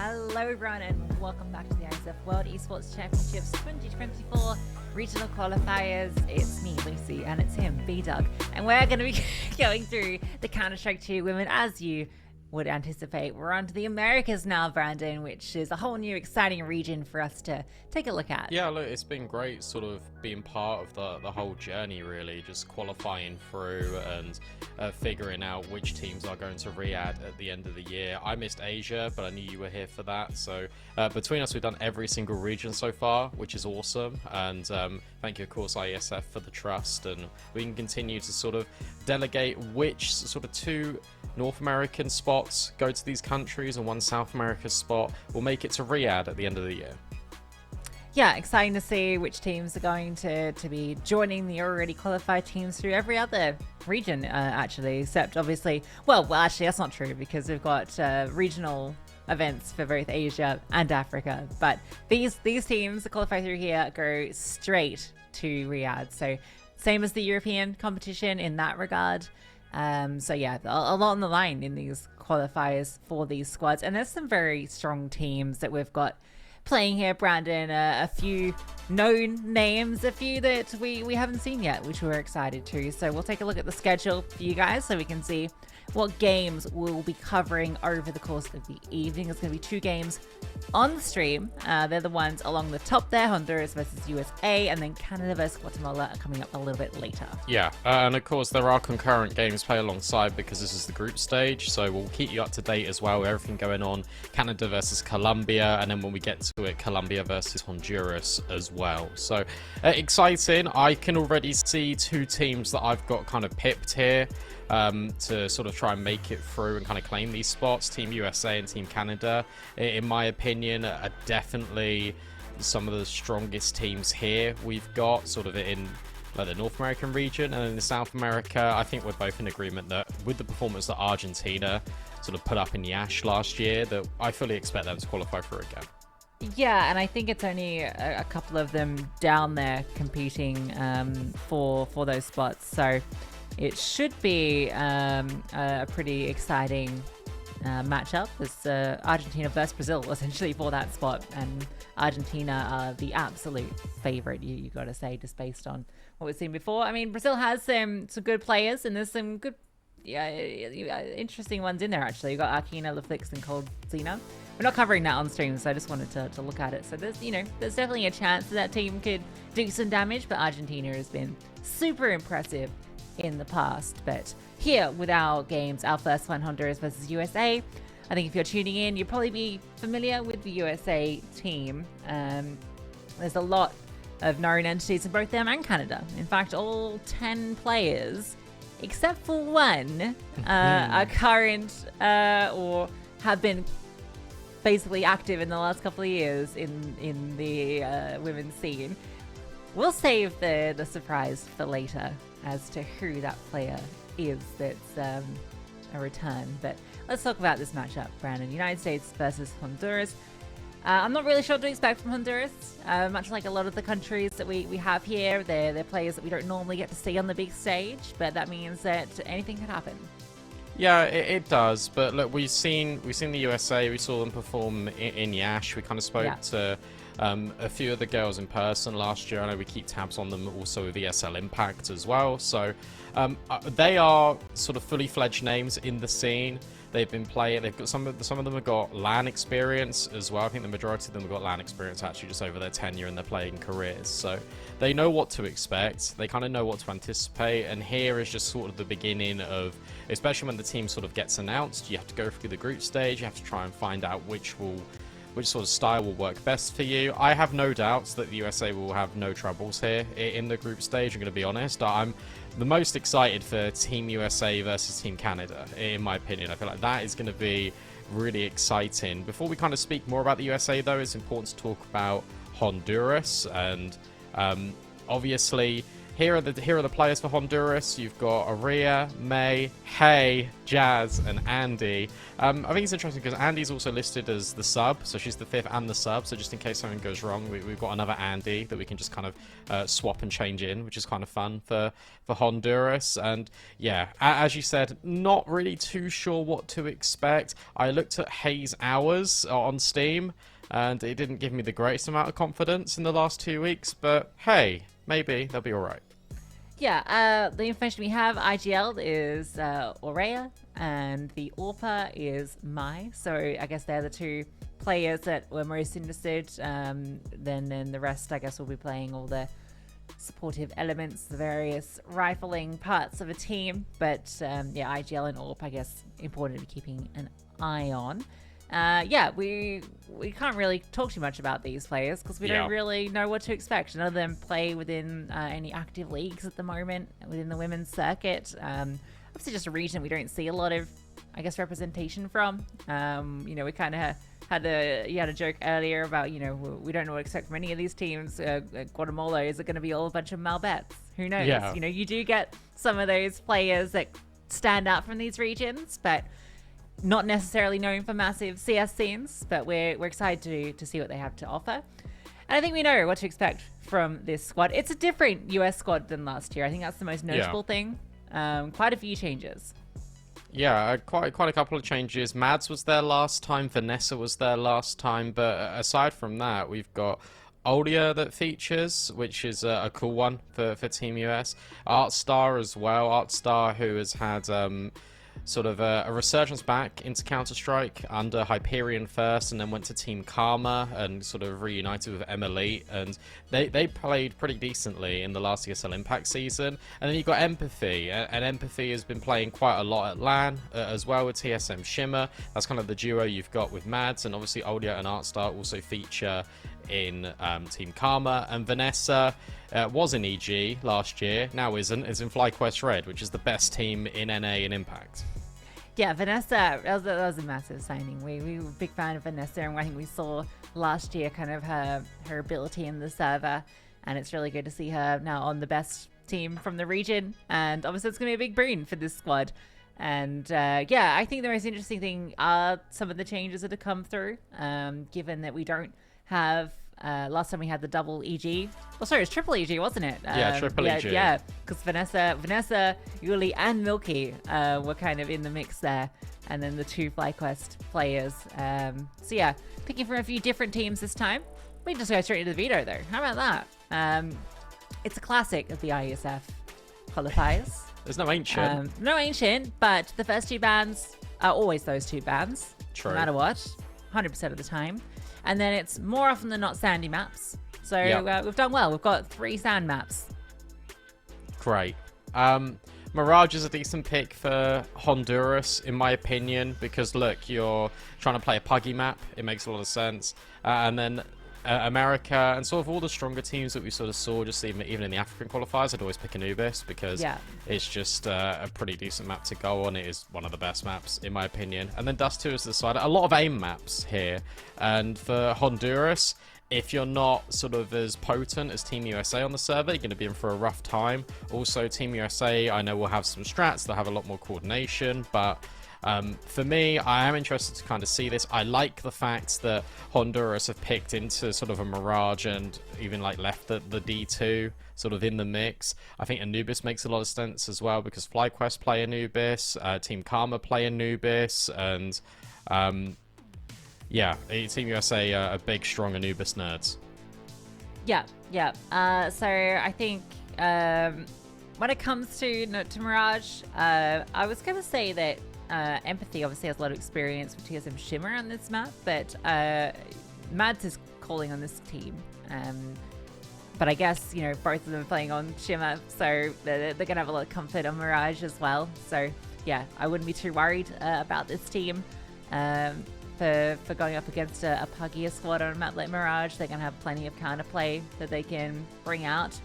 Hello everyone and welcome back to the IESF World Esports Championships 2024 Regional Qualifiers. It's me, Lucy, and it's him, B-Dug. And we're going to be going through the Counter-Strike 2 women as you would anticipate. We're on to the Americas now, Brandon, which is a whole new exciting region for us to take a look at. Yeah, look, it's been great sort of being part of the whole journey, really, just qualifying through and figuring out which teams are going to Riyadh at the end of the year. I missed Asia, but I knew you were here for that. So between us, we've done every single region so far, which is awesome. And thank you, of course, IESF for the trust. And we can continue to sort of delegate which sort of two North American spots go to these countries and one South America spot will make it to Riyadh at the end of the year. Yeah, exciting to see which teams are going to be joining the already qualified teams through every other region, actually, except obviously, well, actually, that's not true because we've got regional events for both Asia and Africa. But these teams that qualify through here go straight to Riyadh. So same as the European competition in that regard. So yeah, a lot on the line in these qualifiers for these squads, and there's some very strong teams that we've got playing here, Brandon. A few known names, a few that we haven't seen yet, which we're excited to. So we'll take a look at the schedule for you guys so we can see what games we'll be covering over the course of the evening. There's going to be 2 games on the stream. They're the ones along the top there, Honduras versus USA, and then Canada versus Guatemala are coming up a little bit later. Yeah, and of course there are concurrent games play alongside because this is the group stage, so we'll keep you up to date as well with everything going on. Canada versus Colombia, and then when we get to it, Colombia versus Honduras as well. So exciting. I can already see 2 teams that I've got kind of pipped here to sort of try and make it through and kind of claim these spots. Team USA and Team Canada, in my opinion, are definitely some of the strongest teams here we've got sort of in like the North American region, and in the South America, I think we're both in agreement that with the performance that Argentina sort of put up in Yash last year, that I fully expect them to qualify through again. Yeah, and I think it's only a couple of them down there competing for those spots. So it should be a pretty exciting matchup. It's Argentina versus Brazil, essentially, for that spot. And Argentina are the absolute favorite, you got to say, just based on what we've seen before. I mean, Brazil has some good players, and there's some good, interesting ones in there, actually. You've got Arkina, Leflix, and Coldzina. We're not covering that on stream, so I just wanted to look at it. So there's definitely a chance that team could do some damage, but Argentina has been super impressive in the past. But here with our games, our first one, Honduras versus USA, I think if you're tuning in, you'll probably be familiar with the USA team. There's a lot of known entities in both them and Canada. In fact, all 10 players, except for one, are current or have been basically active in the last couple of years in the women's scene. We'll save the surprise for later as to who that player is that's a return. But let's talk about this matchup, Brandon. United States versus Honduras. I'm not really sure what to expect from Honduras. Much like a lot of the countries that we have here, they're players that we don't normally get to see on the big stage, but that means that anything could happen. Yeah, it does. But look, we've seen the USA. We saw them perform in Yash. We kind of spoke to a few of the girls in person last year. I know we keep tabs on them also with ESL Impact as well. So they are sort of fully fledged names in the scene. They've been playing. They've got some of them have got LAN experience as well. I think the majority of them have got LAN experience actually just over their tenure and their playing careers. So they know what to expect. They kind of know what to anticipate. And here is just sort of the beginning of, especially when the team sort of gets announced, you have to go through the group stage. You have to try and find out which sort of style will work best for you. I have no doubts that the USA will have no troubles here in the group stage. I'm going to be honest. I'm the most excited for Team USA versus Team Canada, in my opinion. I feel like that is going to be really exciting. Before we kind of speak more about the USA, though, it's important to talk about Honduras. And obviously, here are the players for Honduras. You've got Aria, May, Hey, Jazz, and Andy. I think it's interesting because Andy's also listed as the sub, so she's the 5th and the sub. So just in case something goes wrong, we've got another Andy that we can just kind of swap and change in, which is kind of fun for Honduras. And yeah, as you said, not really too sure what to expect. I looked at Hay's hours on Steam, and it didn't give me the greatest amount of confidence in the last 2 weeks. But hey, maybe they'll be all right. Yeah, the information we have, IGL is Aurea, and the AWPA is Mai. So I guess they're the 2 players that we're most interested. Then the rest, I guess, will be playing all the supportive elements, the various rifling parts of a team. But yeah, IGL and AWP, I guess, important to be keeping an eye on. Yeah, we can't really talk too much about these players because we don't really know what to expect. None of them play within any active leagues at the moment within the women's circuit. Obviously, just a region we don't see a lot of, I guess, representation from. You know, we kind of had a joke earlier about, you know, we don't know what to expect from any of these teams. Guatemala, is it going to be all a bunch of Malbets? Who knows? Yeah. You know, you do get some of those players that stand out from these regions, but not necessarily known for massive CS scenes, but we're excited to see what they have to offer. And I think we know what to expect from this squad. It's a different US squad than last year. I think that's the most notable thing. Quite a few changes. Yeah, quite a couple of changes. Mads was there last time, Vanessa was there last time, but aside from that, we've got Olia that features, which is a cool one for Team US. Artstar as well. Artstar, who has had sort of a resurgence back into Counter-Strike under Hyperion first, and then went to Team Karma and sort of reunited with Elite, and they played pretty decently in the last ESL Impact season. And then you've got Empathy, and Empathy has been playing quite a lot at LAN as well with TSM Shimmer. That's kind of the duo you've got with Mads, and obviously Olia and Artstar also feature in Team Karma. And Vanessa was in EG last year, now isn't, is in FlyQuest Red, which is the best team in NA in Impact. Yeah, Vanessa, that was a massive signing. We were a big fan of Vanessa, and I think we saw last year kind of her ability in the server, and it's really good to see her now on the best team from the region, and obviously it's going to be a big boon for this squad. And yeah, I think the most interesting thing are some of the changes that have come through, given that we don't have last time we had the double EG. Oh, sorry, it was triple EG, wasn't it? Yeah, triple EG. Yeah, because Vanessa, Yuli, and Milky were kind of in the mix there. And then the 2 FlyQuest players. So yeah, picking from a few different teams this time. We just go straight into the veto, though. How about that? It's a classic of the IESF qualifiers. There's no ancient. No ancient, but the first 2 bans are always those 2 bans. True. No matter what, 100% of the time. And then it's more often than not sandy maps. So we've done well. We've got 3 sand maps. Great. Mirage is a decent pick for Honduras, in my opinion, because look, you're trying to play a puggy map. It makes a lot of sense. And then America and sort of all the stronger teams that we sort of saw, just even in the African qualifiers, I'd always pick Anubis because it's just a pretty decent map to go on. It is one of the best maps, in my opinion. And then Dust 2 is the side. A lot of aim maps here. And for Honduras, if you're not sort of as potent as Team USA on the server, you're going to be in for a rough time. Also, Team USA, I know will have some strats. They'll have a lot more coordination, but for me, I am interested to kind of see this. I like the fact that Honduras have picked into sort of a Mirage and even like left the D2 sort of in the mix. I think Anubis makes a lot of sense as well because FlyQuest play Anubis, Team Karma play Anubis, and yeah, Team USA are big, strong Anubis nerds. Yeah. So I think when it comes to Mirage, I was going to say that Empathy obviously has a lot of experience with TSM Shimmer on this map, but Mads is calling on this team. But I guess, you know, both of them are playing on Shimmer, so they're going to have a lot of comfort on Mirage as well. So, yeah, I wouldn't be too worried about this team for going up against a puggier squad on a map like Mirage. They're going to have plenty of counterplay that they can bring out.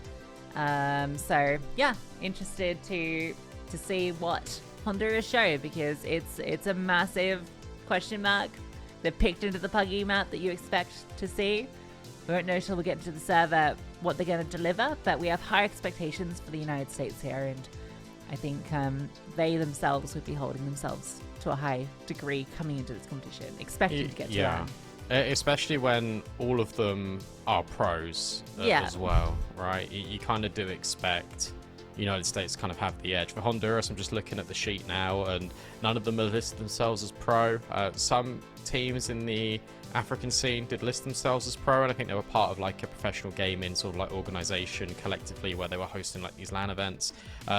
So, yeah, interested to see what Honduras show, because it's a massive question mark. They're picked into the puggy map that you expect to see, We won't know till we get into the server what they're going to deliver, but we have high expectations for the United States here, and I think they themselves would be holding themselves to a high degree coming into this competition, expecting to get to LAN. Especially when all of them are pros as well, right? You kind of do expect United States kind of have the edge. For Honduras, I'm just looking at the sheet now, and none of them have listed themselves as pro. Some teams in the African scene did list themselves as pro, and I think they were part of like a professional gaming sort of like organization collectively where they were hosting like these LAN events.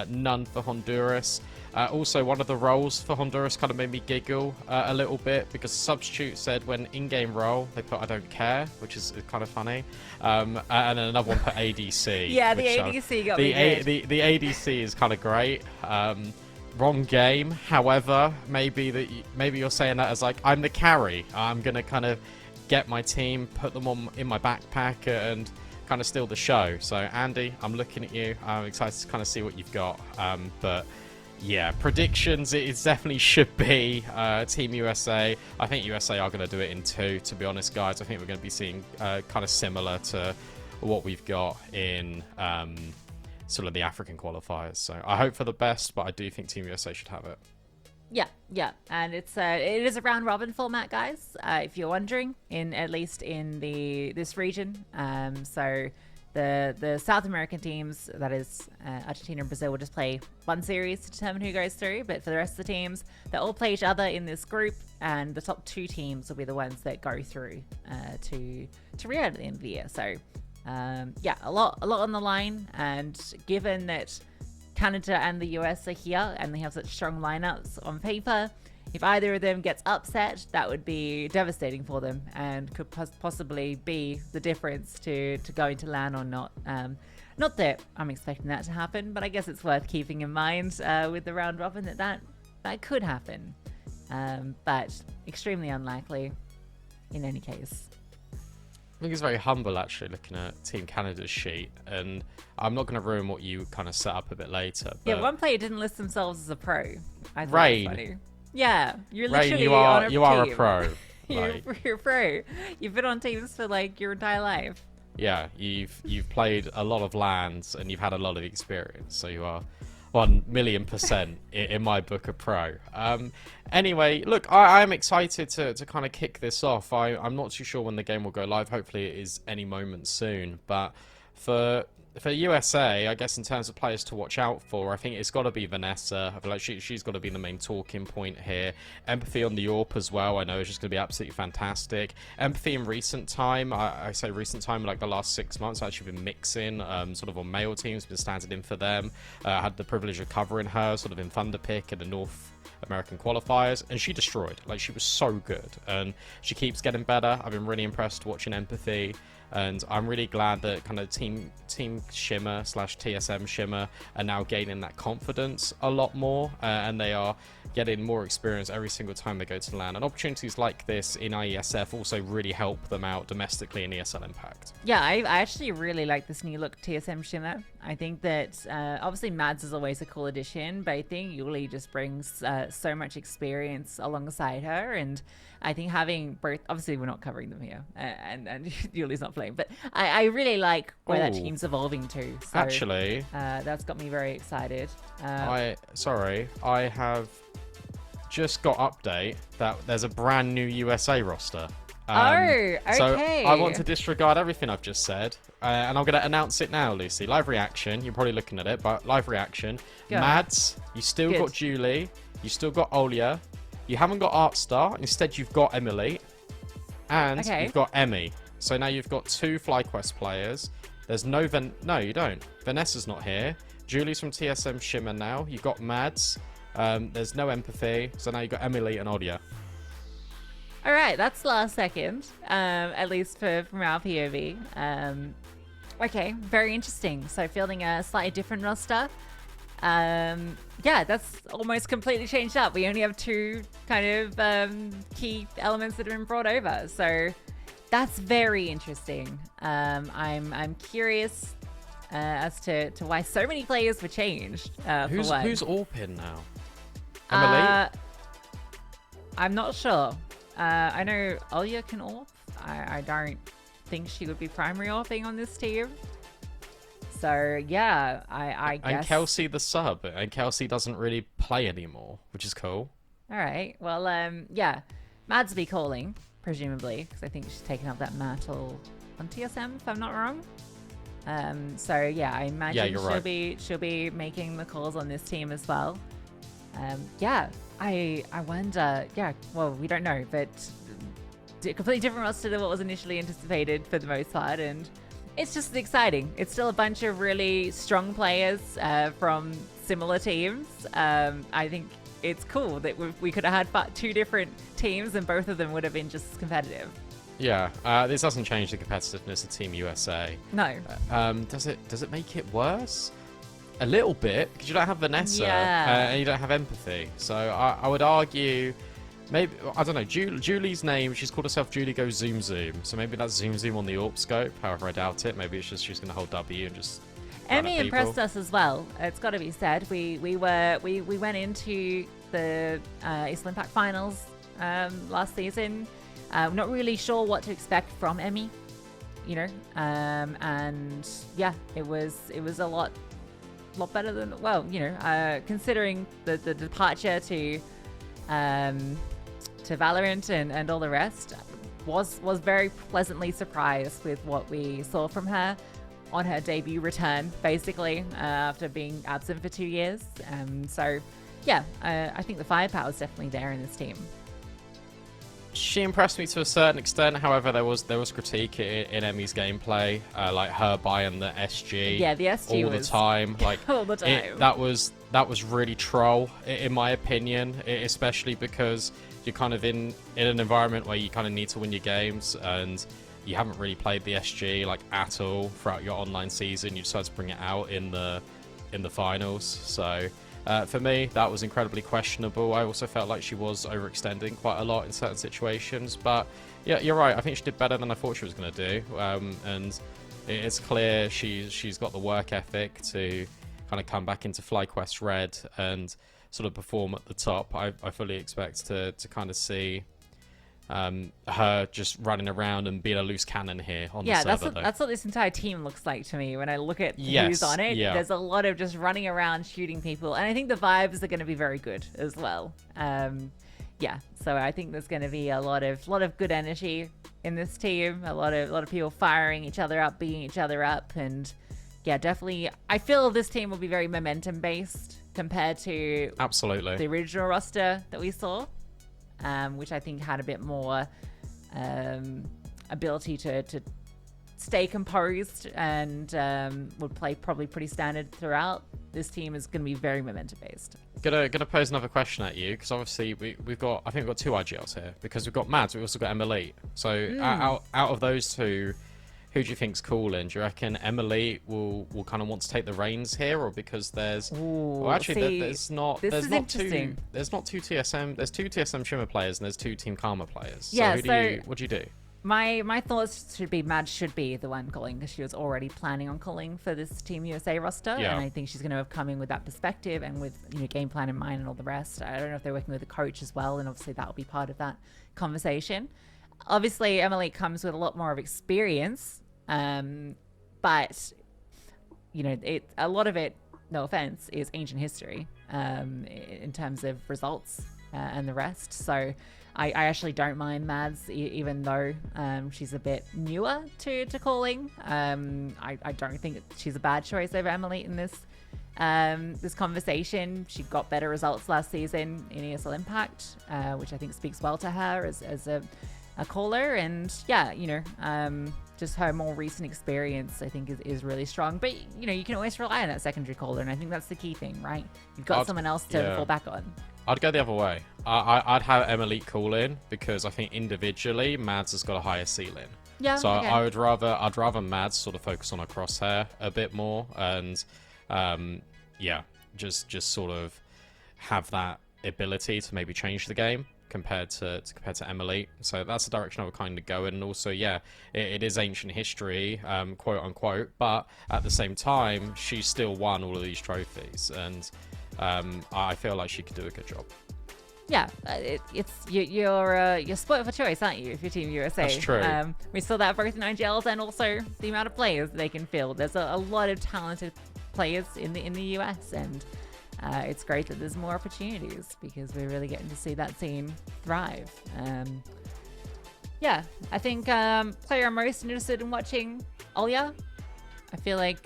None for Honduras. Also, one of the roles for Honduras kind of made me giggle a little bit, because the substitute said when in-game role they put "I don't care," which is kind of funny. And then another one put ADC. Yeah, the ADC got me good. The ADC is kind of great. Wrong game. However, maybe you're saying that as like, I'm the carry. I'm gonna kind of get my team, put them on in my backpack, and kind of steal the show. So Andy, I'm looking at you. I'm excited to kind of see what you've got. But yeah, predictions. It definitely should be Team USA. I think USA are going to do it in 2. To be honest, guys, I think we're going to be seeing kind of similar to what we've got in sort of the African qualifiers. So I hope for the best, but I do think Team USA should have it. Yeah, and it is a round robin format, guys. If you're wondering, at least in this region. So the South American teams, that is Argentina and Brazil, will just play one series to determine who goes through. But for the rest of the teams, they all play each other in this group, and the top 2 teams will be the ones that go through to Rio at the end of the year. So a lot on the line, and given that Canada and the US are here and they have such strong lineups on paper, if either of them gets upset, that would be devastating for them and could possibly be the difference to going to LAN or not. Not that I'm expecting that to happen, but I guess it's worth keeping in mind with the round robin that could happen, but extremely unlikely in any case. I think it's very humble, actually, looking at Team Canada's sheet, and I'm not going to ruin what you kind of set up a bit later. But yeah, one player didn't list themselves as a pro. I thought Rain. It was funny. Yeah, you're literally Rain, you are a pro. You're a pro. You've been on teams for like your entire life. Yeah, you've played a lot of LANs and you've had a lot of experience, so you are 1,000,000% in my book a pro. Anyway, look, I'm excited to kind of kick this off. I'm not too sure when the game will go live. Hopefully it is any moment soon. But for USA, I guess in terms of players to watch out for, I think it's got to be Vanessa. I feel like she's got to be the main talking point here. Empathy on the AWP as well, I know, is just going to be absolutely fantastic. Empathy in recent time, I say recent time, like the last 6 months, I've actually been mixing sort of on male teams, been standing in for them. I had the privilege of covering her sort of in Thunderpick in the North American qualifiers, and she destroyed. Like, she was so good, and she keeps getting better. I've been really impressed watching Empathy. And I'm really glad that kind of Team Shimmer / TSM Shimmer are now gaining that confidence a lot more, and they are getting more experience every single time they go to LAN. And opportunities like this in IESF also really help them out domestically in ESL Impact. Yeah, I actually really like this new look TSM Shimmer. I think that obviously Mads is always a cool addition, but I think Yuli just brings so much experience alongside her, and I think having both, obviously we're not covering them here, and Yuli's not playing, but I really like where that team's evolving to. So, actually, that's got me very excited. I have just got update that there's a brand new USA roster. Okay. So I want to disregard everything I've just said, and I'm going to announce it now, Lucy. Live reaction. You're probably looking at it, but live reaction. Go. Mads, you still got Julie. You still got Olia. You haven't got Artstar. Instead, you've got Emily. And you've got Emmy. So now you've got 2 FlyQuest players. There's no No, you don't. Vanessa's not here. Julie's from TSM Shimmer now. You've got Mads. There's no Empathy. So now you've got Emily and Olia. All right, that's last second, at least from our POV. Okay, very interesting. So fielding a slightly different roster. Yeah, that's almost completely changed up. We only have 2 kind of key elements that have been brought over. So that's very interesting. I'm curious as to why so many players were changed. Who's AWPin now? Emily? I'm not sure. I know Olya can AWP. I don't think she would be primary offing on this team. So yeah, I guess. And Kelsey the sub, and Kelsey doesn't really play anymore, which is cool. All right. Well, yeah, Mads be calling presumably because I think she's taken up that mantle on TSM if I'm not wrong. So yeah, I imagine she'll be making the calls on this team as well. Yeah, I wonder. Yeah, well, we don't know, but completely different roster than what was initially anticipated for the most part, and it's just exciting. It's still a bunch of really strong players from similar teams. I think it's cool that we could have had 2 different teams and both of them would have been just as competitive. Yeah, this doesn't change the competitiveness of Team USA. No. Does it make it worse? A little bit, because you don't have Vanessa and you don't have empathy. So I would argue, maybe, I don't know, Julie's name, she's called herself Julie Goes Zoom Zoom. So maybe that's Zoom Zoom on the AWP scope. However, I doubt it. Maybe it's just she's going to hold W and just. Emmy impressed us as well. It's got to be said. We went into the East Impact finals last season. Not really sure what to expect from Emmy, you know, and yeah, it was a lot better than, well, you know, considering the departure to Valorant and all the rest, was very pleasantly surprised with what we saw from her on her debut return, basically, after being absent for 2 years. So yeah, I think the firepower is definitely there in this team. She impressed me to a certain extent. However, there was critique in Emmy's gameplay, like her buying the SG. Yeah, the SG all the time, like all the time. That was really troll, in my opinion, especially because you're kind of in an environment where you kind of need to win your games, and you haven't really played the SG like at all throughout your online season. You decided to bring it out in the finals, so. For me, that was incredibly questionable. I also felt like she was overextending quite a lot in certain situations. But yeah, you're right. I think she did better than I thought she was going to do. And it's clear she's got the work ethic to kind of come back into FlyQuest Red and sort of perform at the top. I fully expect to kind of see her just running around and being a loose cannon here on the server. Yeah, that's what this entire team looks like to me when I look at who's on it. Yeah. There's a lot of just running around shooting people, and I think the vibes are going to be very good as well. Yeah, so I think there's going to be a lot of good energy in this team. A lot of people firing each other up, beating each other up, and yeah, definitely. I feel this team will be very momentum based compared to the original roster that we saw. Which I think had a bit more ability to stay composed and would play probably pretty standard throughout. This team is going to be very momentum based. Gonna pose another question at you, because obviously we've got 2 IGLs here, because we've got Mads, we've also got Emily. So out of those 2, who do you think's calling? Do you reckon Emily will kind of want to take the reins here, or because there's there's not two TSM, there's 2 TSM Shimmer players and there's 2 Team Karma players. Yeah, so what do you do? My thoughts should be Mads should be the one calling, because she was already planning on calling for this Team USA roster, and I think she's going to have come in with that perspective and with, you know, game plan in mind and all the rest. I don't know if they're working with a coach as well, and obviously that will be part of that conversation. Obviously, Emily comes with a lot more of experience, but you know, a lot of it, no offense, is ancient history in terms of results and the rest. So I actually don't mind Mads, even though she's a bit newer to calling. I don't think she's a bad choice over Emily in this conversation. She got better results last season in ESL Impact, which I think speaks well to her as a caller. And yeah, you know, just her more recent experience, I think, is really strong. But you know, you can always rely on that secondary caller, and I think that's the key thing, right? You've got someone else to fall back on. I'd go the other way. I'd have Emily call in, because I think individually Mads has got a higher ceiling. Yeah. So I'd rather Mads sort of focus on her crosshair a bit more, and yeah, just sort of have that ability to maybe change the game compared to Emily. So that's the direction I would kind of go in. And also, yeah, it is ancient history, quote unquote, but at the same time, she's still won all of these trophies, and I feel like she could do a good job. Yeah, you're split for choice, aren't you? If you're Team USA, That's true. We saw that both in IGLs and also the amount of players they can field. There's a lot of talented players in the US, and it's great that there's more opportunities because we're really getting to see that scene thrive. Yeah, I think player I'm most interested in watching, Olya. I feel like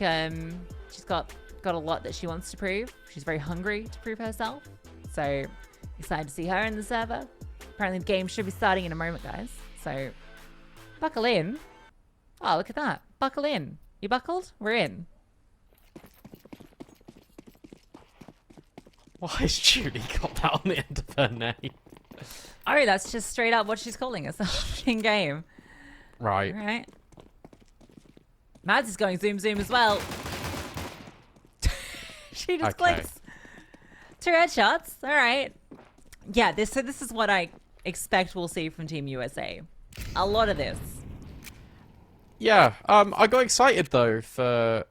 she's got a lot that she wants to prove. She's very hungry to prove herself. So excited to see her in the server. Apparently the game should be starting in a moment, guys. So buckle in. Oh, look at that. Buckle in. You buckled? We're in. Why has Julie got that on the end of her name? Oh, that's just straight up what she's calling herself in game. Right. All right. Mads is going zoom zoom as well. She just clicks. 2 headshots. All right. Yeah, this is what I expect we'll see from Team USA. A lot of this. Yeah. I got excited though for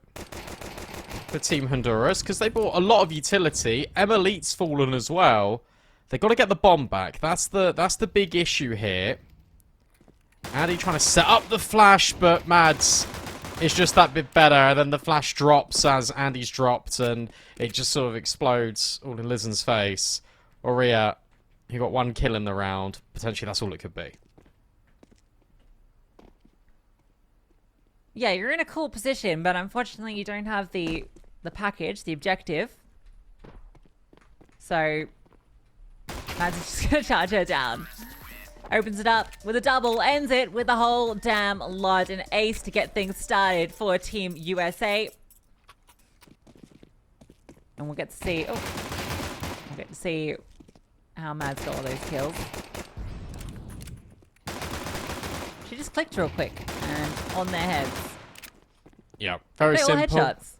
Team Honduras because they bought a lot of utility. Elite's fallen as well. They got to get the bomb back. That's the big issue here. Andy trying to set up the flash, but Mads is just that bit better. And then the flash drops as Andy's dropped, and it just sort of explodes all in Lizen's face. Aurea, he got 1 kill in the round. Potentially, that's all it could be. Yeah, you're in a cool position, but unfortunately, you don't have the package, the objective. So Mads is just gonna charge her down. Opens it up with a double, ends it with a whole damn lot. An ace to get things started for Team USA. And we'll get to see, we'll get to see how Mads got all those kills. She just clicked real quick and on their heads. Yeah, very simple. All headshots.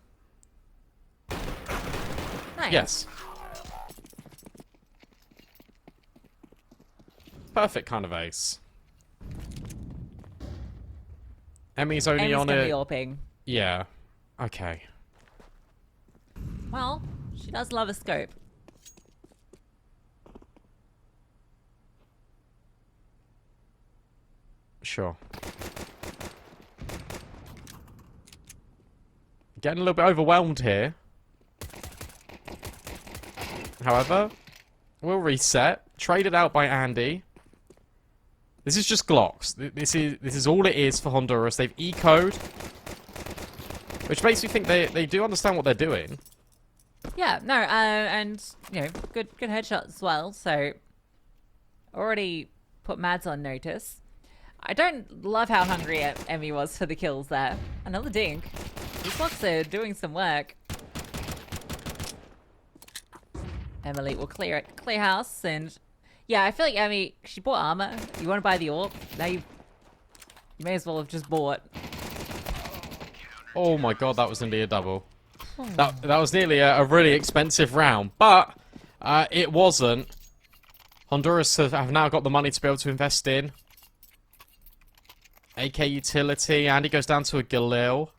Nice. Yes. Perfect kind of ace. Emmy's only on it. AWPing. Yeah. Okay. Well, she does love a scope. Sure. Getting a little bit overwhelmed here. However, we'll reset. Traded out by Andy. This is just Glocks. This is all it is for Honduras. They've ecoed, which makes me think they do understand what they're doing. Yeah, no, and you know, good headshots as well. So already put Mads on notice. I don't love how hungry Emmy was for the kills there. Another dink. These blocks are doing some work. Emily will clear it. Clear house, and yeah, I feel like Emmy, she bought armor. You want to buy the AWP? Now you may as well have just bought. Oh my god, that was nearly a double. That was nearly a really expensive round, but it wasn't. Honduras have now got the money to be able to invest in AK utility. Andy goes down to a Galil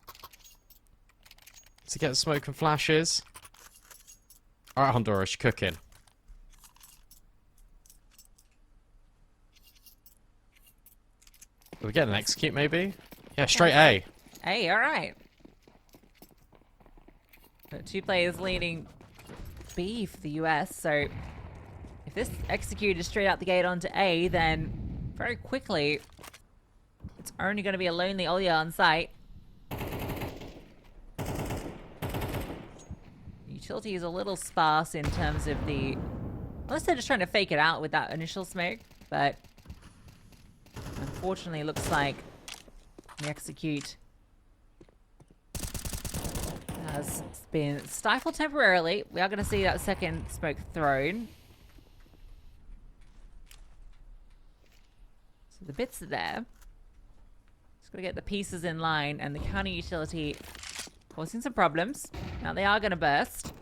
to get smoke and flashes. Alright, Honduras, you're cooking. Are we getting an execute, maybe? Yeah, straight A. Hey, alright. 2 players leading B for the US, so if this execute is straight out the gate onto A, then very quickly it's only going to be a lonely Olya on site. Utility is a little sparse in terms of the... Unless they're just trying to fake it out with that initial smoke, but unfortunately it looks like the execute has been stifled temporarily. We are going to see that second smoke thrown. So the bits are there. Just got to get the pieces in line, and the counter utility causing some problems. Now they are going to burst.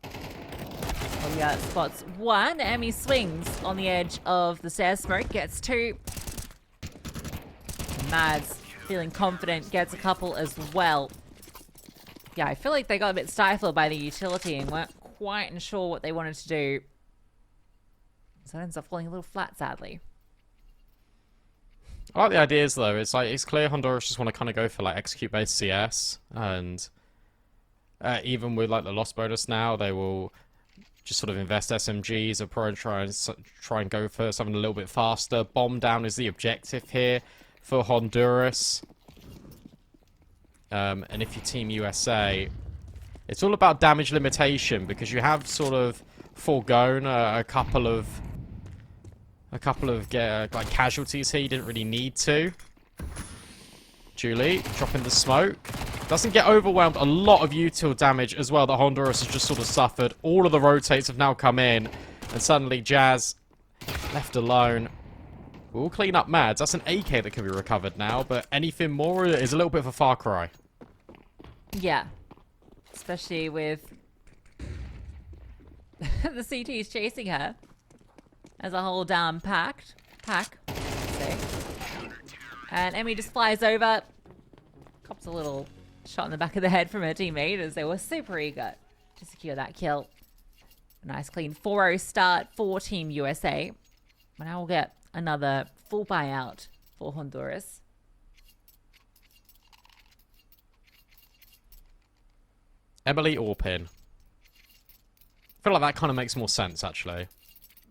Oh yeah, spots 1. Emmy swings on the edge of the stairs smoke, gets 2. Mads feeling confident, gets a couple as well. Yeah, I feel like they got a bit stifled by the utility and weren't quite sure what they wanted to do. So it ends up falling a little flat, sadly. I like the ideas though. It's like it's clear Honduras just want to kind of go for like execute based CS, and even with like the loss bonus now, they will just sort of invest SMGs or probably try and go for something a little bit faster. Bomb down is the objective here for Honduras. And if you team USA, it's all about damage limitation because you have sort of foregone a couple of like casualties here. You didn't really need to. Julie dropping the smoke. Doesn't get overwhelmed. A lot of util damage as well that Honduras has just sort of suffered. All of the rotates have now come in. And suddenly Jazz left alone. We'll clean up Mads. That's an AK that can be recovered now. But anything more is a little bit of a far cry. Yeah. Especially with the CTs chasing her. As a whole damn pack. So. And Emmy just flies over. Cops a little shot in the back of the head from her teammate as they were super eager to secure that kill. A nice clean 4-0 start for Team USA. But now we'll get another full buyout for Honduras. Emily Orpin. I feel like that kind of makes more sense, actually.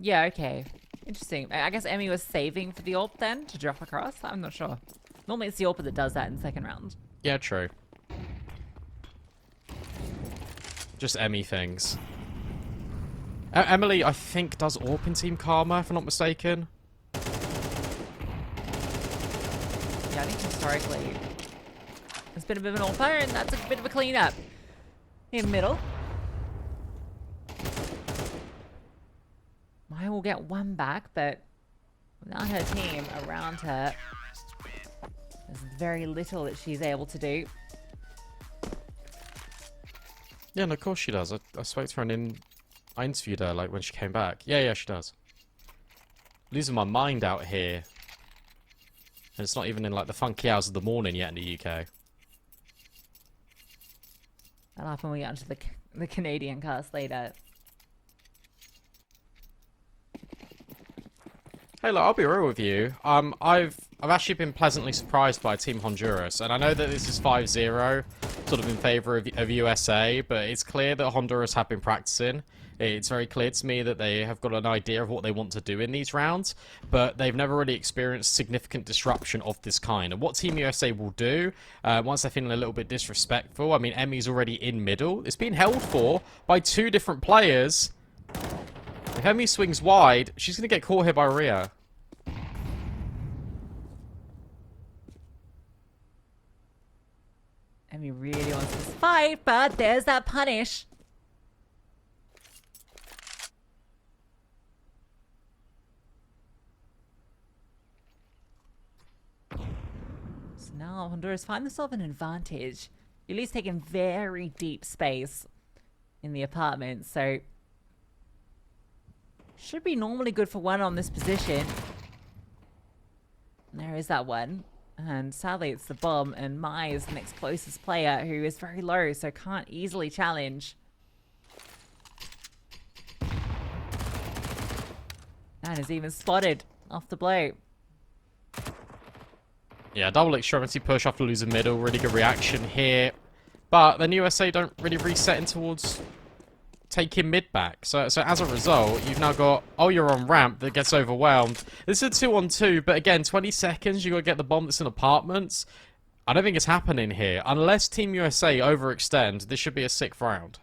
Yeah, okay. Interesting. I guess Emmy was saving for the AWP then to drop across. I'm not sure. Normally it's the AWP that does that in the second round. Yeah, true. Just Emmy things. Emily, I think, does AWP in Team Karma, if I'm not mistaken. Yeah, I think historically there's been a bit of an AWPer, and that's a bit of a cleanup. In middle. Maya will get one back, but without her team around her, there's very little that she's able to do. Yeah, and of course she does. I spoke to her and I interviewed her like when she came back. Yeah, she does. Losing my mind out here. And it's not even in like the funky hours of the morning yet in the UK. That'll happen when we get onto the Canadian cast later. Hey, look, I'll be real with you. I've actually been pleasantly surprised by Team Honduras, and I know that this is 5-0, sort of in favour of USA, but it's clear that Honduras have been practicing. It's very clear to me that they have got an idea of what they want to do in these rounds, but they've never really experienced significant disruption of this kind. And what Team USA will do, once they're feeling a little bit disrespectful, I mean, Emmy's already in middle. It's being held for by two different players. If Emmy swings wide, she's going to get caught here by Rhea. Emmy really wants this fight, but there's that punish. So now Honduras find themselves an advantage. At least taking very deep space in the apartment, so should be normally good for one on this position. And there is that one. And sadly, it's the bomb, and Mai is the next closest player who is very low, so can't easily challenge. And is even spotted off the blow. Yeah, double extremity push after losing middle. Really good reaction here. But then USA don't really reset in towards taking mid back. So as a result, you've now got, oh, you're on ramp that gets overwhelmed. This is a 2-on-2, but again, 20 seconds, you got to get the bomb that's in apartments. I don't think it's happening here. Unless Team USA overextend, this should be a sick round.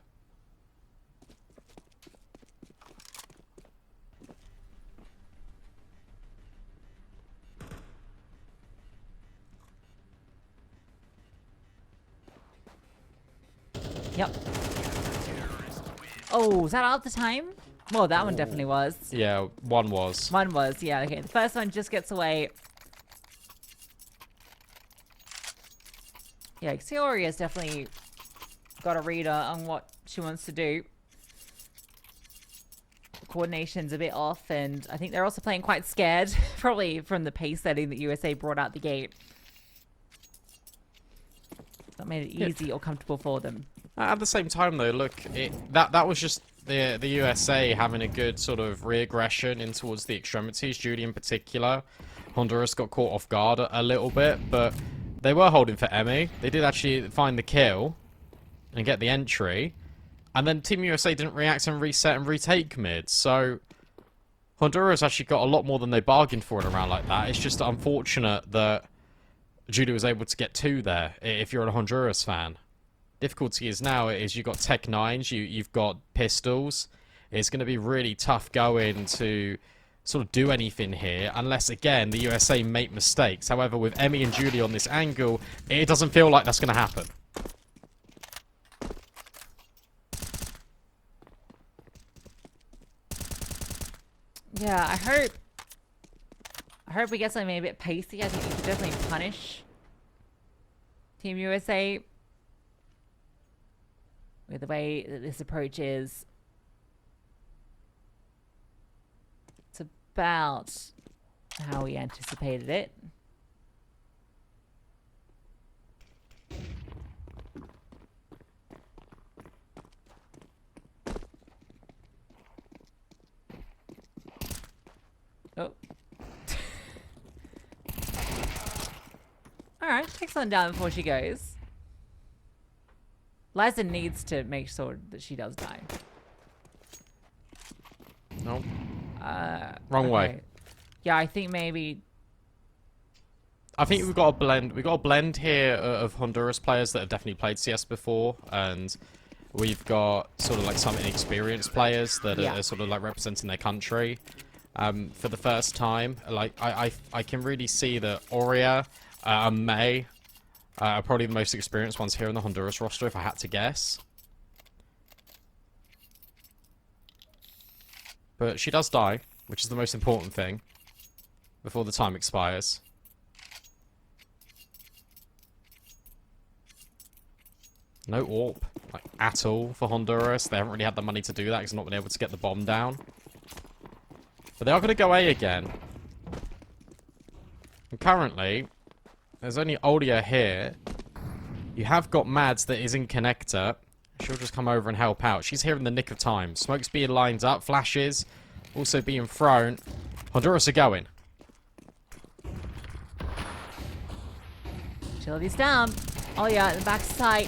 Yep. Oh, is that all the time? Well, that one definitely was. Yeah, one was. One was, yeah, okay. The first one just gets away. Yeah, Xiori has definitely got a reader on what she wants to do. Coordination's a bit off, and I think they're also playing quite scared, probably from the pace setting that USA brought out the gate. That made it easy or comfortable for them. At the same time, though, look, that was just the USA having a good sort of re-aggression in towards the extremities, Julie in particular. Honduras got caught off guard a little bit, but they were holding for Emmy. They did actually find the kill and get the entry. And then Team USA didn't react and reset and retake mid. So Honduras actually got a lot more than they bargained for in a round like that. It's just unfortunate that Julie was able to get 2 there, if you're a Honduras fan. Difficulty is now is you've got Tech 9s, you've got pistols. It's going to be really tough going to sort of do anything here, unless, again, the USA make mistakes. However, with Emmy and Julie on this angle, it doesn't feel like that's going to happen. Yeah, I hope we get something maybe a bit pacey. I think we can definitely punish Team USA with the way that this approach is. It's about how we anticipated it. Oh. Alright, take someone down before she goes. Liza needs to make sure that she does die. Nope. Wrong way. Yeah, I think maybe... I think we've got a blend. We've got a blend here of Honduras players that have definitely played CS before, and we've got sort of like some inexperienced players that are sort of like representing their country for the first time. Like I can really see that Aurea and May are probably the most experienced ones here in the Honduras roster, if I had to guess. But she does die, which is the most important thing, before the time expires. No AWP, like, at all for Honduras. They haven't really had the money to do that because they've not been able to get the bomb down. But they are going to go A again. And currently, there's only Olia here. You have got Mads that is in connector. She'll just come over and help out. She's here in the nick of time. Smoke's being lined up. Flashes also being thrown. Honduras are going. Chili's down. Oh yeah, at the back side.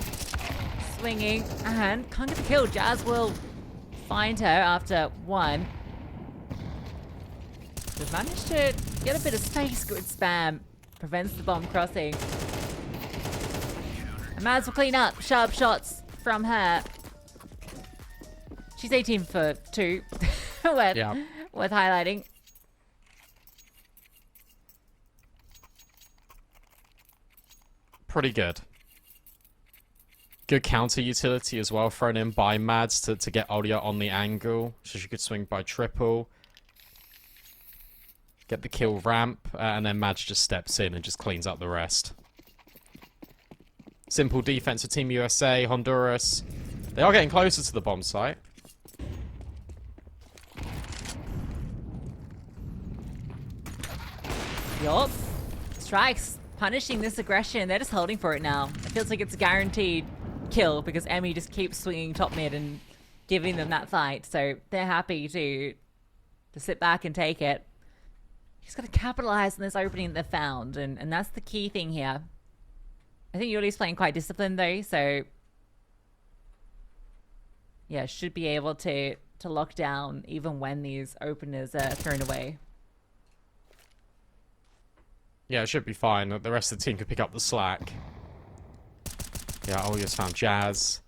Swinging. And can't get the kill. Jazz will find her after 1. They've managed to get a bit of space. Good spam. Prevents the bomb crossing. And Mads will clean up. Sharp shots from her. She's 18 for 2. worth highlighting. Pretty good. Good counter utility as well, thrown in by Mads to get Olia on the angle, so she could swing by triple. Get the kill ramp, and then Mads just steps in and just cleans up the rest. Simple defense for Team USA, Honduras. They are getting closer to the bomb site. Yup. Strikes. Punishing this aggression. They're just holding for it now. It feels like it's a guaranteed kill because Emmy just keeps swinging top mid and giving them that fight. So they're happy to sit back and take it. He's got to capitalize on this opening that they found, and that's the key thing here. I think Yuli's playing quite disciplined though, so yeah, should be able to lock down even when these openers are thrown away. Yeah, it should be fine. The rest of the team could pick up the slack. Yeah, Olia's found Jazz.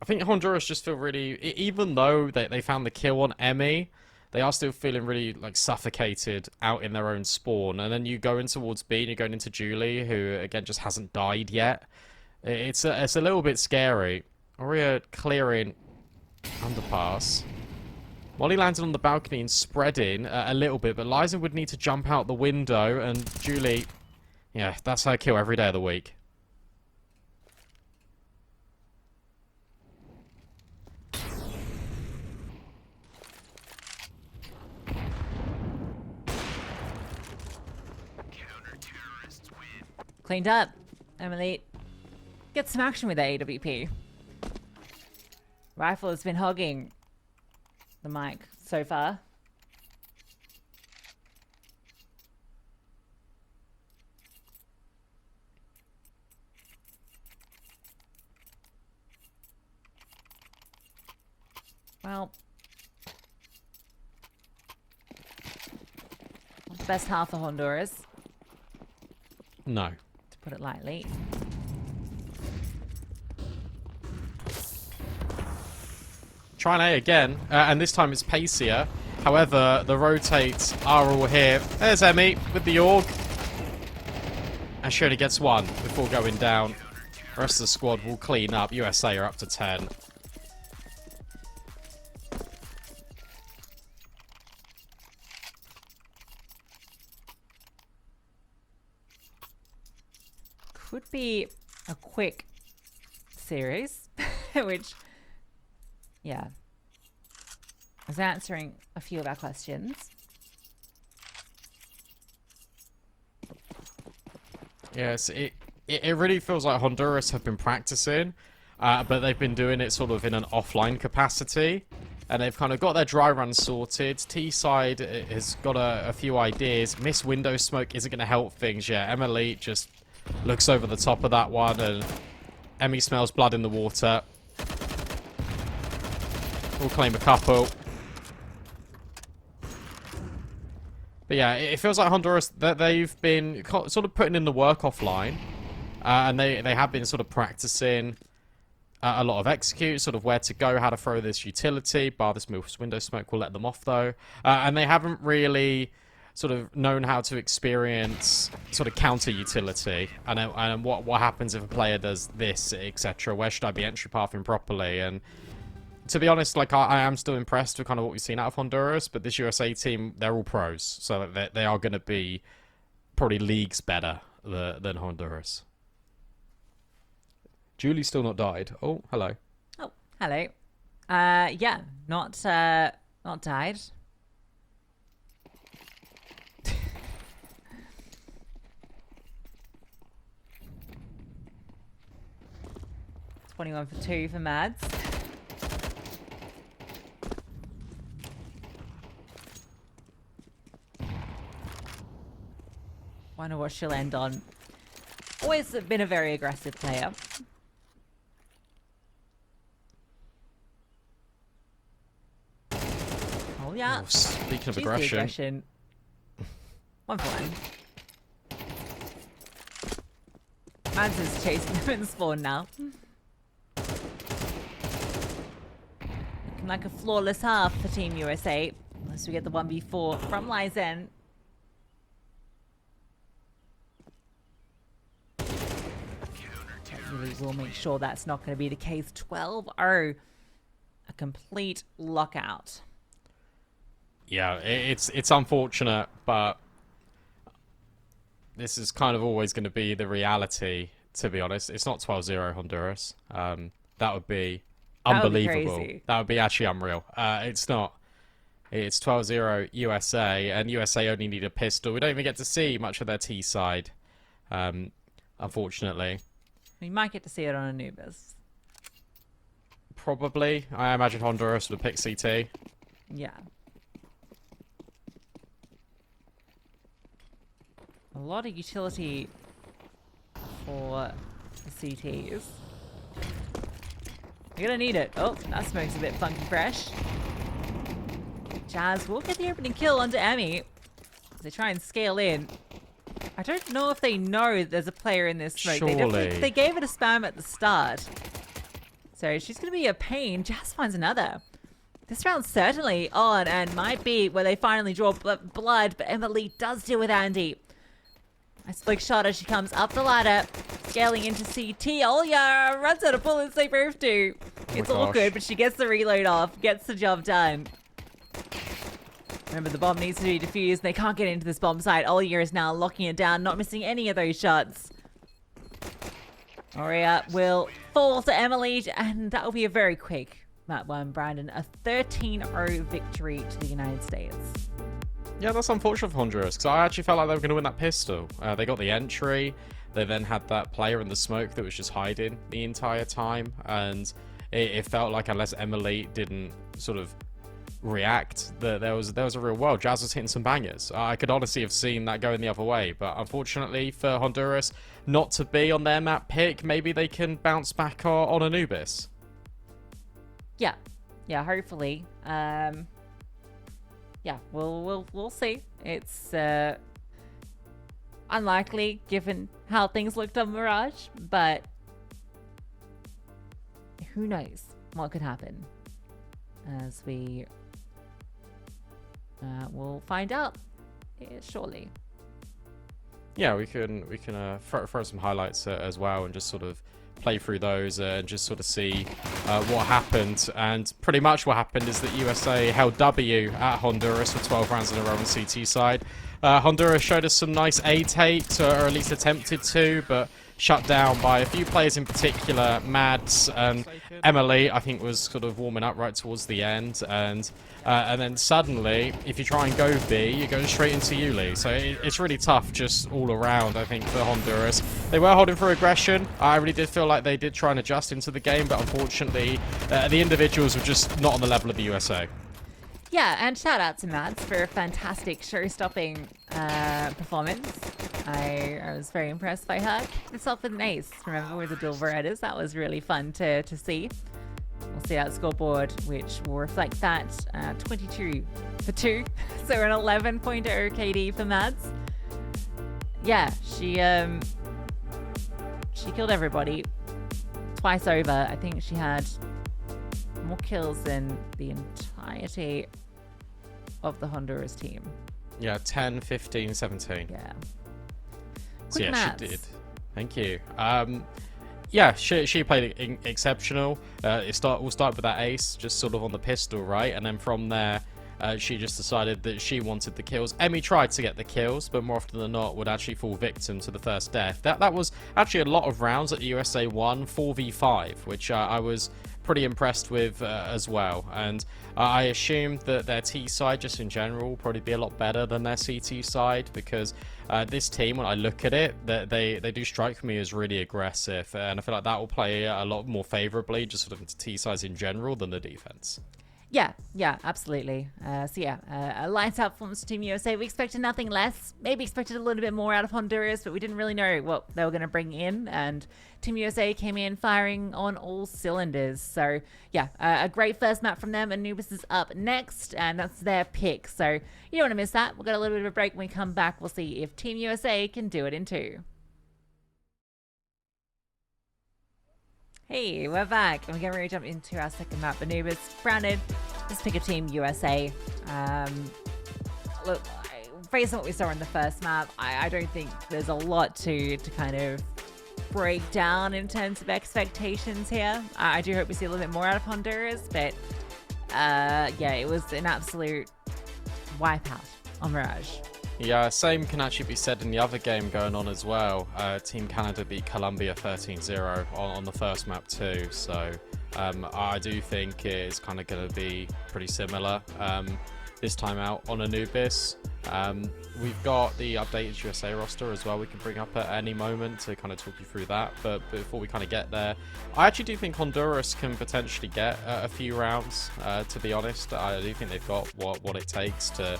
I think Honduras just feel really... Even though they found the kill on Emmy, they are still feeling really like suffocated out in their own spawn. And then you go in towards B and you're going into Julie, who again just hasn't died yet. It's a little bit scary. Aurea clearing underpass. Molly landed on the balcony and spreading a little bit, but Liza would need to jump out the window, and Julie, yeah, that's her kill every day of the week. Cleaned up. Emily, get some action with the AWP. Rifle has been hogging the mic so far. Well, best half of Honduras. No. To put it lightly. Trying A again, and this time it's pacier. However, the rotates are all here. There's Emmy with the AUG. And she only gets one before going down. The rest of the squad will clean up. USA are up to 10. Could be a quick series, which, yeah, is answering a few of our questions. Yes, it really feels like Honduras have been practicing, but they've been doing it sort of in an offline capacity. And they've kind of got their dry run sorted. T-side has got a few ideas. Miss window smoke isn't going to help things yet. Emily just looks over the top of that one, and Emmy smells blood in the water. We'll claim a couple. But yeah, it feels like Honduras, they've been sort of putting in the work offline. And they have been sort of practicing a lot of execute, sort of where to go, how to throw this utility. Bar this window smoke will let them off, though. And they haven't really sort of known how to experience sort of counter utility and what happens if a player does this, etc. Where should I be entry pathing properly? And to be honest, like I am still impressed with kind of what we've seen out of Honduras, but this USA team, they're all pros, so they are going to be probably leagues better than Honduras. Julie's still not died. Oh, hello. Oh, hello. Yeah, not died. 21 for 2 for Mads. Wonder what she'll end on. Always been a very aggressive player. Oh yeah. Oh, speaking of She's aggression. 1 for 1. Mads is chasing them in spawn now. Looking like a flawless half for Team USA. Unless we get the 1v4 from Lizen. We'll make sure that's not going to be the case. 12-0. A complete lockout. Yeah, it's unfortunate, but this is kind of always going to be the reality, to be honest. It's not 12-0 Honduras. That would be unbelievable. That would be actually unreal. It's not. It's 12-0 USA, and USA only need a pistol. We don't even get to see much of their T side, unfortunately. You might get to see it on Anubis. Probably. I imagine Honduras would pick CT. Yeah. A lot of utility for the CTs. You're gonna need it. Oh, that smoke's a bit funky fresh. Jazz will get the opening kill onto Emmy as they try and scale in. I don't know if they know there's a player in this smoke. Surely. They gave it a spam at the start. So she's going to be a pain. Jazz finds another. This round's certainly on and might be where they finally draw blood, but Emily does deal with Andy. A slick shot as she comes up the ladder, scaling into CT. Oh yeah, runs out of bullets, they both do. It's all good, but she gets the reload off, gets the job done. Remember, the bomb needs to be defused. They can't get into this bomb site. Olya is now locking it down, not missing any of those shots. Aurea will fall to Emily, and that will be a very quick map one, Brandon. A 13-0 victory to the United States. Yeah, that's unfortunate for Honduras, because I actually felt like they were going to win that pistol. They got the entry. They then had that player in the smoke that was just hiding the entire time. And it felt like unless Emily didn't sort of react, that there was a real world. Jazz was hitting some bangers. I could honestly have seen that going the other way, but unfortunately for Honduras not to be on their map pick, maybe they can bounce back on Anubis. Yeah, hopefully. We'll see. It's unlikely given how things looked on Mirage, but who knows what could happen, as we will find out shortly. Yeah, we can throw some highlights as well, and just sort of play through those and just sort of see what happened. And pretty much what happened is that USA held W at Honduras for 12 rounds in a row on CT side. Honduras showed us some nice A takes, or at least attempted to, but shut down by a few players in particular. Mads and Emily, I think, was sort of warming up right towards the end, and then suddenly, if you try and go B, you go straight into Yuli. So it's really tough just all around, I think, for Honduras. They were holding for aggression. I really did feel like they did try and adjust into the game, but unfortunately, the individuals were just not on the level of the USA. Yeah, and shout out to Mads for a fantastic show-stopping performance. I was very impressed by her. It's off with an ace, remember, with the dual Berettas. That was really fun to see. We'll see that scoreboard, which will reflect that 22 for 2. So an 11.0 KD for Mads. Yeah, she killed everybody twice over. I think she had more kills than the entirety of the Honduras team. Yeah, 10, 15, 17. Yeah. So yeah, she did. Thank you. Yeah, she played exceptional. We'll start with that ace, just sort of on the pistol, right? And then from there, she just decided that she wanted the kills. Emmy tried to get the kills, but more often than not would actually fall victim to the first death. That was actually a lot of rounds that the USA won, 4v5, which I was pretty impressed with as well. And I assume that their T side, just in general, will probably be a lot better than their CT side, because this team, when I look at it, they do strike me as really aggressive, and I feel like that will play a lot more favorably just sort of into T sides in general than the defense. Yeah, absolutely. A lights out performance to Team USA. We expected nothing less. Maybe expected a little bit more out of Honduras, but we didn't really know what they were going to bring in. And Team USA came in firing on all cylinders. So, yeah, a great first map from them. Anubis is up next, and that's their pick. So, you don't want to miss that. We'll get a little bit of a break. When we come back, we'll see if Team USA can do it in 2. Hey, we're back, and we're getting ready to jump into our second map, Anubis. Branded, let's pick a Team USA. Look, based on what we saw in the first map, I don't think there's a lot to kind of break down in terms of expectations here. I do hope we see a little bit more out of Honduras, but yeah, it was an absolute wipeout on Mirage. Yeah, same can actually be said in the other game going on as well. Team Canada beat Colombia 13-0 on the first map too, so I do think it's kind of going to be pretty similar this time out on Anubis. We've got the updated USA roster as well we can bring up at any moment to kind of talk you through that, but before we kind of get there, I actually do think Honduras can potentially get a few rounds, to be honest. I do think they've got what it takes to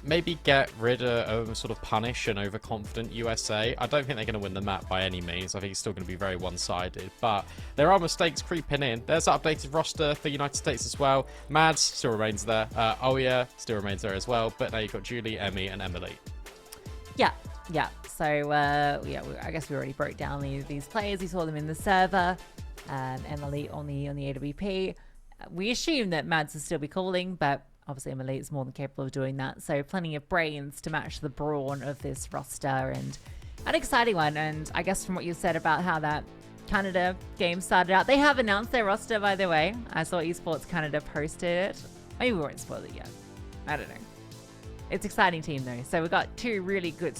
maybe get rid of sort of punish an overconfident USA. I don't think they're going to win the map by any means. I think it's still going to be very one-sided, but there are mistakes creeping in. There's an updated roster for United States as well. Mads still remains there. Oya still remains there as well, but now you've got Julie, Emmy, and Emily. Yeah. So, yeah, I guess we already broke down these players. We saw them in the server. Emily on the AWP. We assume that Mads will still be calling, but obviously Emily is more than capable of doing that. So plenty of brains to match the brawn of this roster, and an exciting one. And I guess from what you said about how that Canada game started out, they have announced their roster, by the way. I saw Esports Canada posted it. Maybe we won't spoil it yet. I don't know. It's an exciting team though. So we've got 2 really good,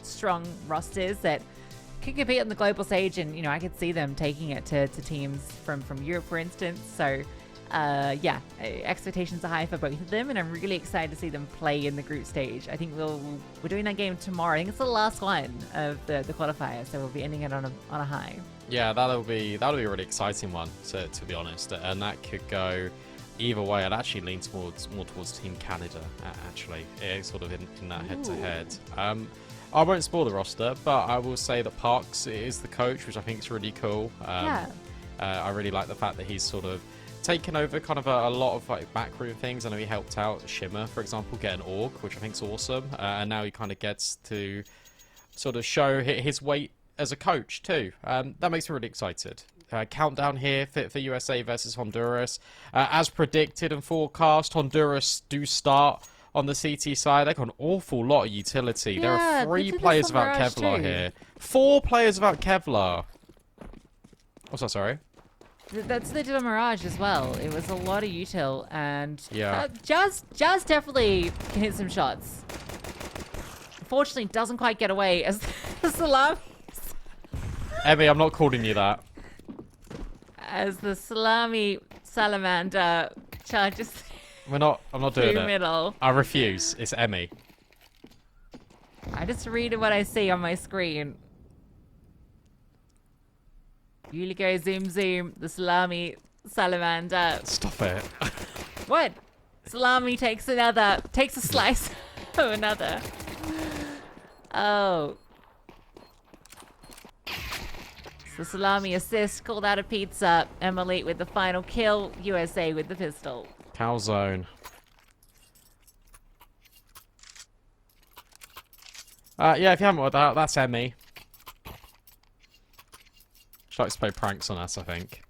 strong rosters that can compete on the global stage, and I could see them taking it to teams from Europe, for instance. So yeah, expectations are high for both of them, and I'm really excited to see them play in the group stage. I think we're doing that game tomorrow. I think it's the last one of the qualifier, so we'll be ending it on a high. Yeah, that'll be a really exciting one, to be honest, and that could go either way. I'd actually lean more towards Team Canada, actually, sort of in that head-to-head. I won't spoil the roster, but I will say that Parks is the coach, which I think is really cool. Yeah. I really like the fact that he's sort of taken over kind of a lot of like backroom things. I know he helped out Shimmer, for example, get an org, which I think is awesome. And now he kind of gets to sort of show his weight as a coach too. That makes me really excited. Countdown here for USA versus Honduras. As predicted and forecast, Honduras do start on the CT side. They've got an awful lot of utility. Yeah, there are 3 players without Kevlar here. 4 players without Kevlar. What's that, sorry? That's the did on Mirage as well. It was a lot of util, and yeah, Jazz definitely can hit some shots. Unfortunately, doesn't quite get away as the Salami. Emmy, I'm not calling you that. As the Salami Salamander charges. I'm not doing it. Middle. I refuse. It's Emmy. I just read what I see on my screen. You go zoom zoom, the Salami Salamander. Stop it. What? Salami takes a slice of another. Oh. So Salami assist, called out a pizza. Emily with the final kill, USA with the pistol. Calzone. Yeah, if you haven't worked that out, that's Emmy. She likes to play pranks on us, I think.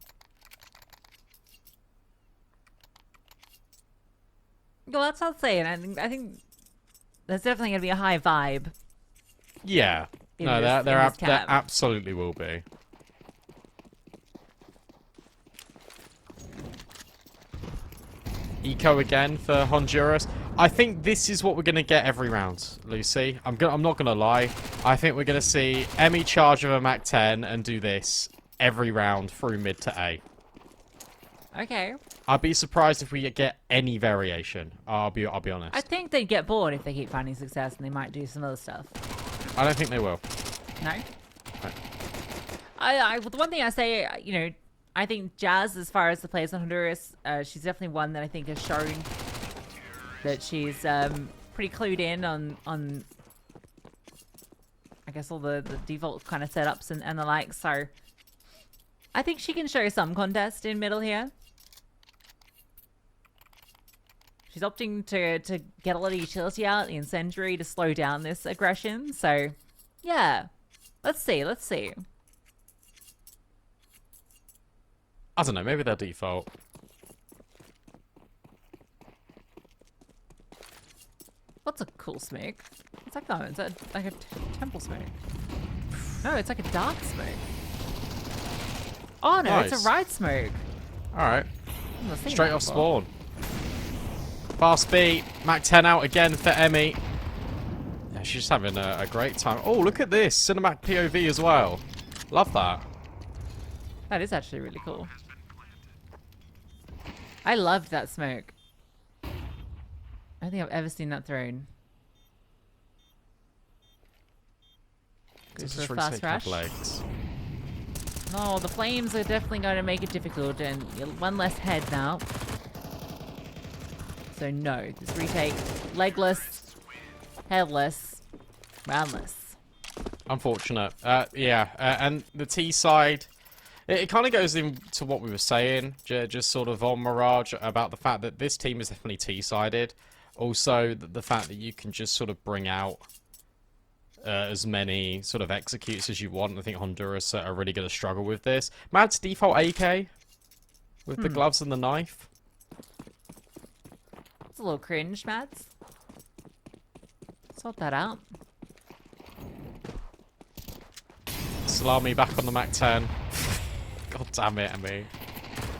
Well, that's what I'm saying. I think there's definitely going to be a high vibe. Yeah. No, there absolutely will be. Eco again for Honduras. I think this is what we're going to get every round, Lucy. I'm not going to lie. I think we're going to see Emmy charge of a Mac 10 and do this every round through mid to A. Okay. I'd be surprised if we get any variation. I'll be honest. I think they'd get bored if they keep finding success, and they might do some other stuff. I don't think they will. No? No. The one thing I say, I think Jazz, as far as the players in Honduras, she's definitely one that I think has shown that she's pretty clued in on I guess all the default kind of setups and the like. So I think she can show some contest in middle here. She's opting to get a lot of utility out in Sentry to slow down this aggression. So yeah, let's see. I don't know, maybe they'll default. What's a cool smoke? What's that going? Is that like a temple smoke? No, it's like a dark smoke. Oh no, nice. It's a ride smoke. Alright. Straight off spawn. Fast beat. Mac 10 out again for Emmy. Yeah, she's just having a great time. Oh, look at this. Cinematic POV as well. Love that. That is actually really cool. I loved that smoke. I don't think I've ever seen that thrown. Goes for a fast rush. No, the flames are definitely going to make it difficult, and one less head now. So no, this retake, legless, headless, roundless. Unfortunate. Yeah, and the T side, it kind of goes into what we were saying, just sort of on Mirage, about the fact that this team is definitely T-sided. Also, the fact that you can just sort of bring out as many sort of executes as you want. I think Honduras are really going to struggle with this. Mad's default AK with the gloves and the knife. It's a little cringe, Mads. Sort that out. Salami back on the Mac 10. God damn it, Emmy.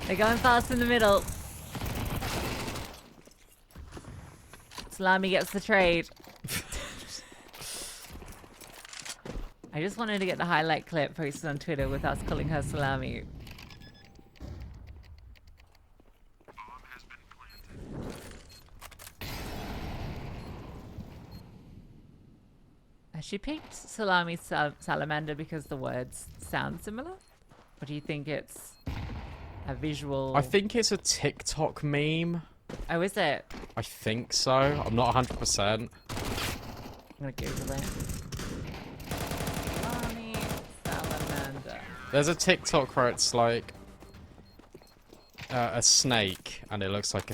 They're going fast in the middle. Salami gets the trade. I just wanted to get the highlight clip posted on Twitter with us calling her Salami. She picked salami salamander because the words sound similar? Or do you think it's a visual? I think it's a TikTok meme. Oh, is it? I think so. I'm not 100%. I'm gonna Google it. Salami salamander. There's a TikTok where it's like a snake, and it looks like a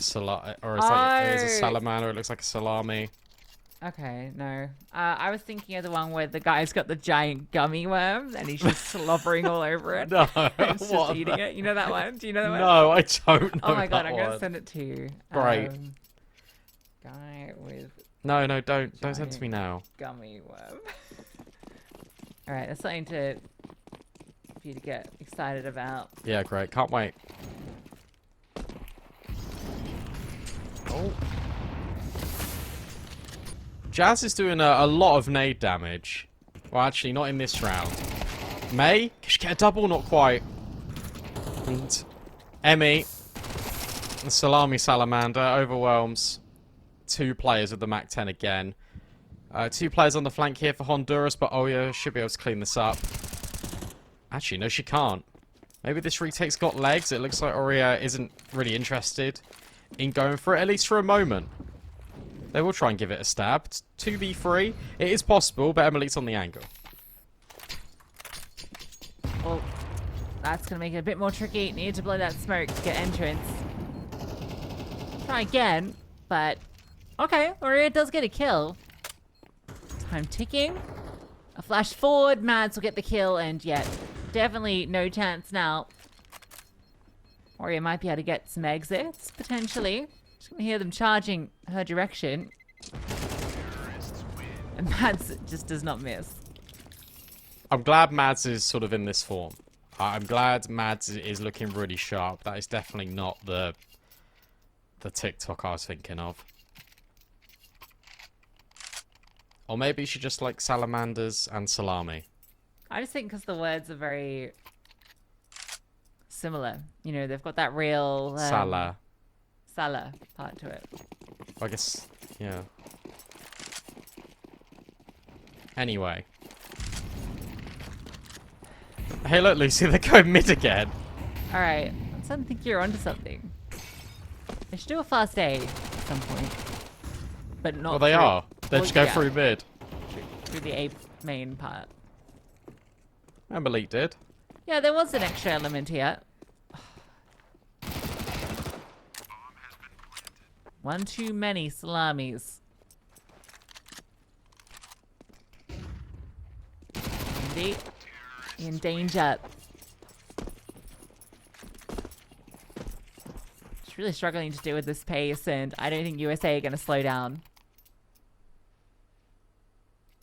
or it's like it is a salamander. It looks like a salami. Okay, no. I was thinking of the one where the guy's got the giant gummy worm and he's just slobbering all over it. No, and he's just eating it. You know that one? Do you know that one? No, I don't know. Oh my god, that I'm one. gonna send it to you. Great. Guy with No, don't send it to me now. Gummy worm. All right, that's something for you to get excited about. Yeah, great. Can't wait. Oh. Jazz is doing a lot of nade damage. Well, actually, not in this round. May? Can she get a double? Not quite. And Emmy, the Salami Salamander, overwhelms 2 players with the Mac 10 again. 2 players on the flank here for Honduras, but Oya should be able to clean this up. Actually, no, she can't. Maybe this retake's got legs. It looks like Oria isn't really interested in going for it, at least for a moment. They will try and give it a stab. It's 2v3. It is possible, but Emily's on the angle. Well, that's going to make it a bit more tricky. Need to blow that smoke to get entrance. Try again, but... Okay, Oria does get a kill. Time ticking. A flash forward. Mads will get the kill, and yet definitely no chance now. Oria might be able to get some exits, potentially. Just gonna hear them charging her direction. And Mads just does not miss. I'm glad Mads is sort of in this form. I'm glad Mads is looking really sharp. That is definitely not the TikTok I was thinking of. Or maybe she just likes salamanders and salami. I just think because the words are very similar. You know, they've got that real... Salah part to it. I guess, yeah. Anyway. Hey, look, Lucy, they're going mid again. Alright, I'm starting to think you're onto something. They should do a fast A at some point. But not Well, they are. They just go through mid. Through the A main part. Emily did. Yeah, there was an extra element here. One too many salamis. Indeed. In danger. Just really struggling to deal with this pace, and I don't think USA are going to slow down.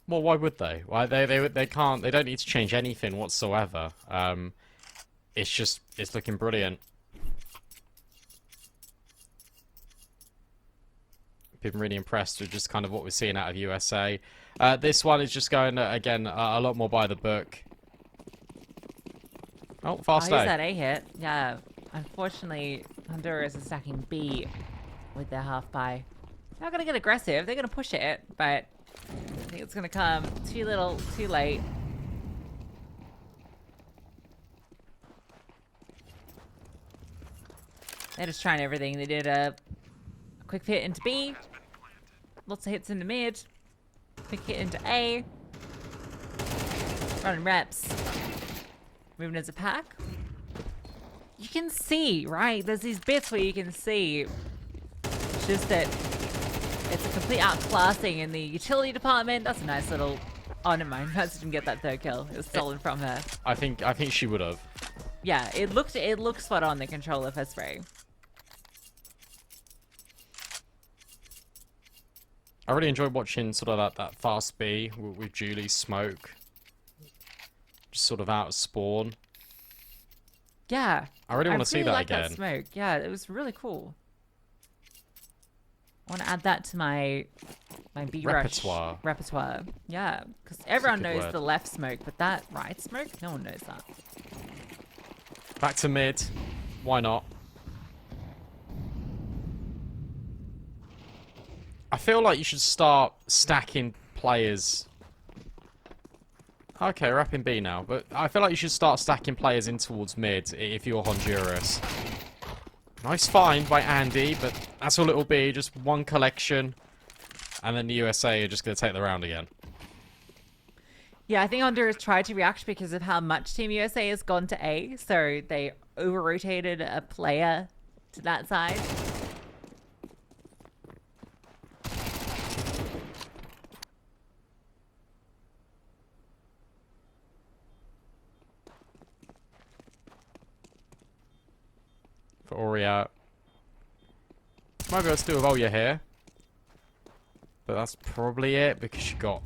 Well, why would they? Why they can't. They don't need to change anything whatsoever. It's looking brilliant. Been really impressed with just kind of what we're seeing out of USA. This one is just going again a lot more by the book. Oh, fast A. Here's that A hit. Yeah, unfortunately, Honduras is stacking B with their half buy. They're not gonna get aggressive. They're gonna push it, but I think it's gonna come too little, too late. They're just trying everything. They did a quick hit into B. Lots of hits into mid. Quick hit into A. Running reps. Moving as a pack. You can see, right? There's these bits where you can see. It's just that it's a complete outclassing in the utility department. That's a nice little... Oh, never mind. Maz didn't get that third kill. It was stolen from her. I think she would have. Yeah, it looked spot on, the controller for spray. I really enjoyed watching sort of that fast B with Julie's smoke. Just sort of out of spawn. Yeah. I really want to see that like again. That smoke. Yeah, it was really cool. I want to add that to my B repertoire. Repertoire. Yeah, because everyone knows word. the left smoke, but that right smoke, no one knows that. Back to mid. Why not? I feel like you should start stacking players Okay, we're up in B now, but I feel like you should start stacking players in towards mid if you're Honduras. Nice find by Andy, but that's all it'll be, just one collection, and then the USA are just going to take the round again. Yeah, I think Honduras tried to react because of how much Team USA has gone to A, so they over-rotated a player to that side. For Aurea. Might be able to do with Olya here. But that's probably it, because you got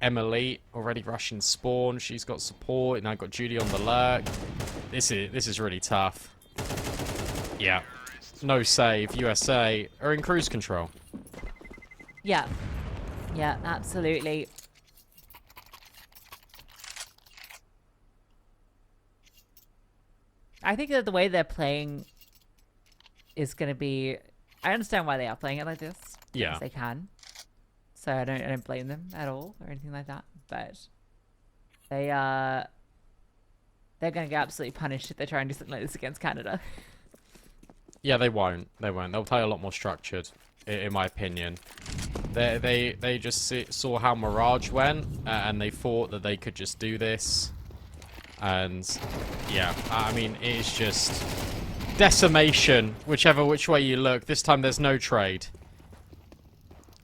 Emily already rushing spawn. She's got support, and now got Judy on the lurk. This is really tough. Yeah. No save. USA are in cruise control. Yeah. Yeah, absolutely. I think that the way they're playing is going to be... I understand why they are playing it like this. Yeah. Because they can. So I don't blame them at all or anything like that. But they're going to get absolutely punished if they try and do something like this against Canada. Yeah, they won't. They won't. They'll play a lot more structured, in my opinion. They just saw how Mirage went, and they thought that they could just do this. And yeah, I mean, it's just decimation, which way you look. This time there's no trade.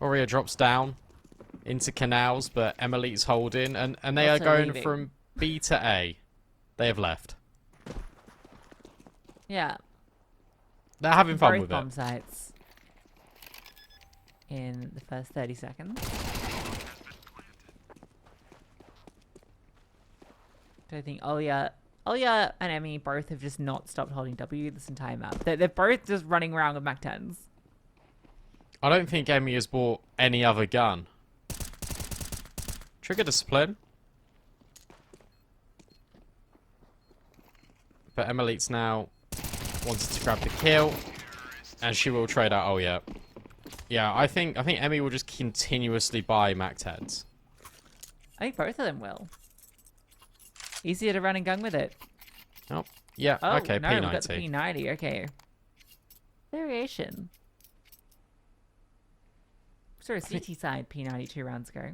Aurea drops down into canals, but Emily's holding, and they are going from B to A. They have left. Yeah. They're having fun with it. Bomb sites in the first 30 seconds. I think Olya and Emmy both have just not stopped holding W this entire map. They're both just running around with Mac 10s. I don't think Emmy has bought any other gun. Trigger discipline. But Emily's now wanted to grab the kill, and she will trade out. Oh yeah, yeah. I think Emmy will just continuously buy Mac 10s. I think both of them will. Easier to run and gun with it. Oh yeah. Oh, okay. no, P90. We got the P90. Okay. Variation. Sort of CT side P90 2 rounds ago.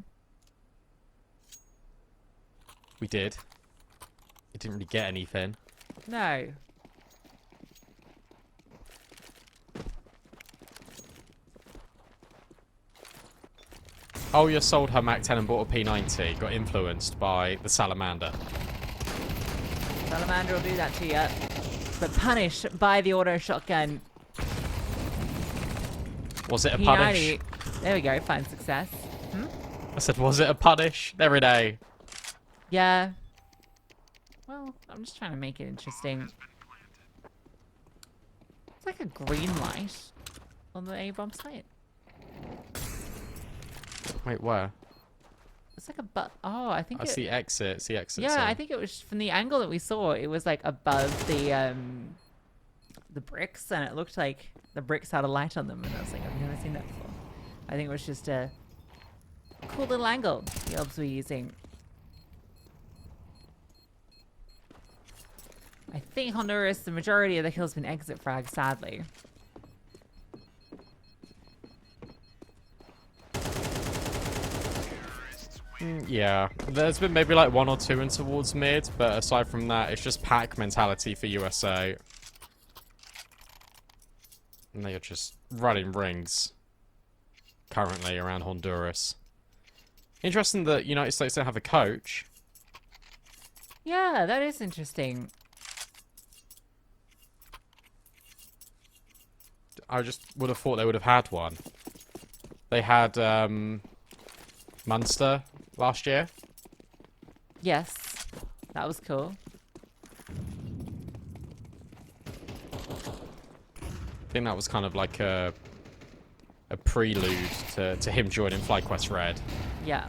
We did. It didn't really get anything. No. Oh, you sold her Mac 10 and bought a P90. Got influenced by the Salamander. Salamander will do that to you. But punished by the auto shotgun. Was it a P90. punish? There we go. Find success. I said, was it a punish? They're in A. Yeah. Well, I'm just trying to make it interesting. It's like a green light on the A-bomb site. Wait, where? It's like oh, I think I see exit. See exit. Yeah, so. I think it was from the angle that we saw. It was like above the bricks, and it looked like the bricks had a light on them. And I was like, I've never seen that before. I think it was just a cool little angle the Elves were using. I think Honduras, the majority of the kills have been exit frags, sadly. Yeah, there's been maybe like one or two in towards mid, but aside from that, it's just pack mentality for USA. And they are just running rings currently around Honduras. Interesting that United States don't have a coach. Yeah, that is interesting. I just would have thought they would have had one. They had Munster last year. Yes, that was cool. I think that was kind of like a prelude to him joining FlyQuest Red. Yeah.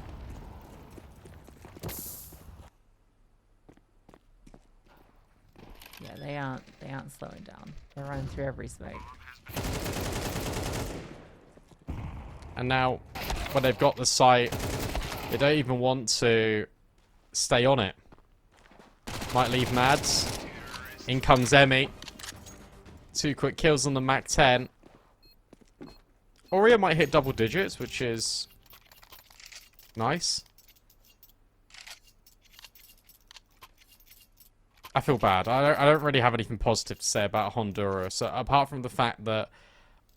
Yeah, they aren't slowing down. They're running through every smoke. And now, when they've got the site, they don't even want to stay on it. Might leave Mads. In comes Emmy. 2 quick kills on the MAC-10. Oreo might hit double digits, which is nice. I feel bad. I don't really have anything positive to say about Honduras, apart from the fact that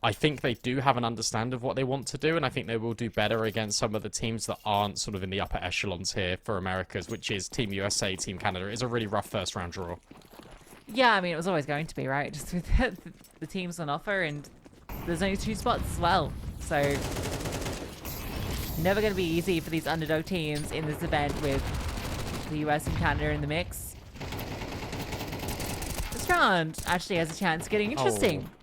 I think they do have an understanding of what they want to do, and I think they will do better against some of the teams that aren't sort of in the upper echelons here for Americas, which is Team USA, Team Canada. It's a really rough first round draw. Yeah, I mean, it was always going to be, right? Just with the teams on offer, and there's only 2 spots as well. So, never going to be easy for these underdog teams in this event with the US and Canada in the mix. This round actually has a chance of getting interesting. Oh.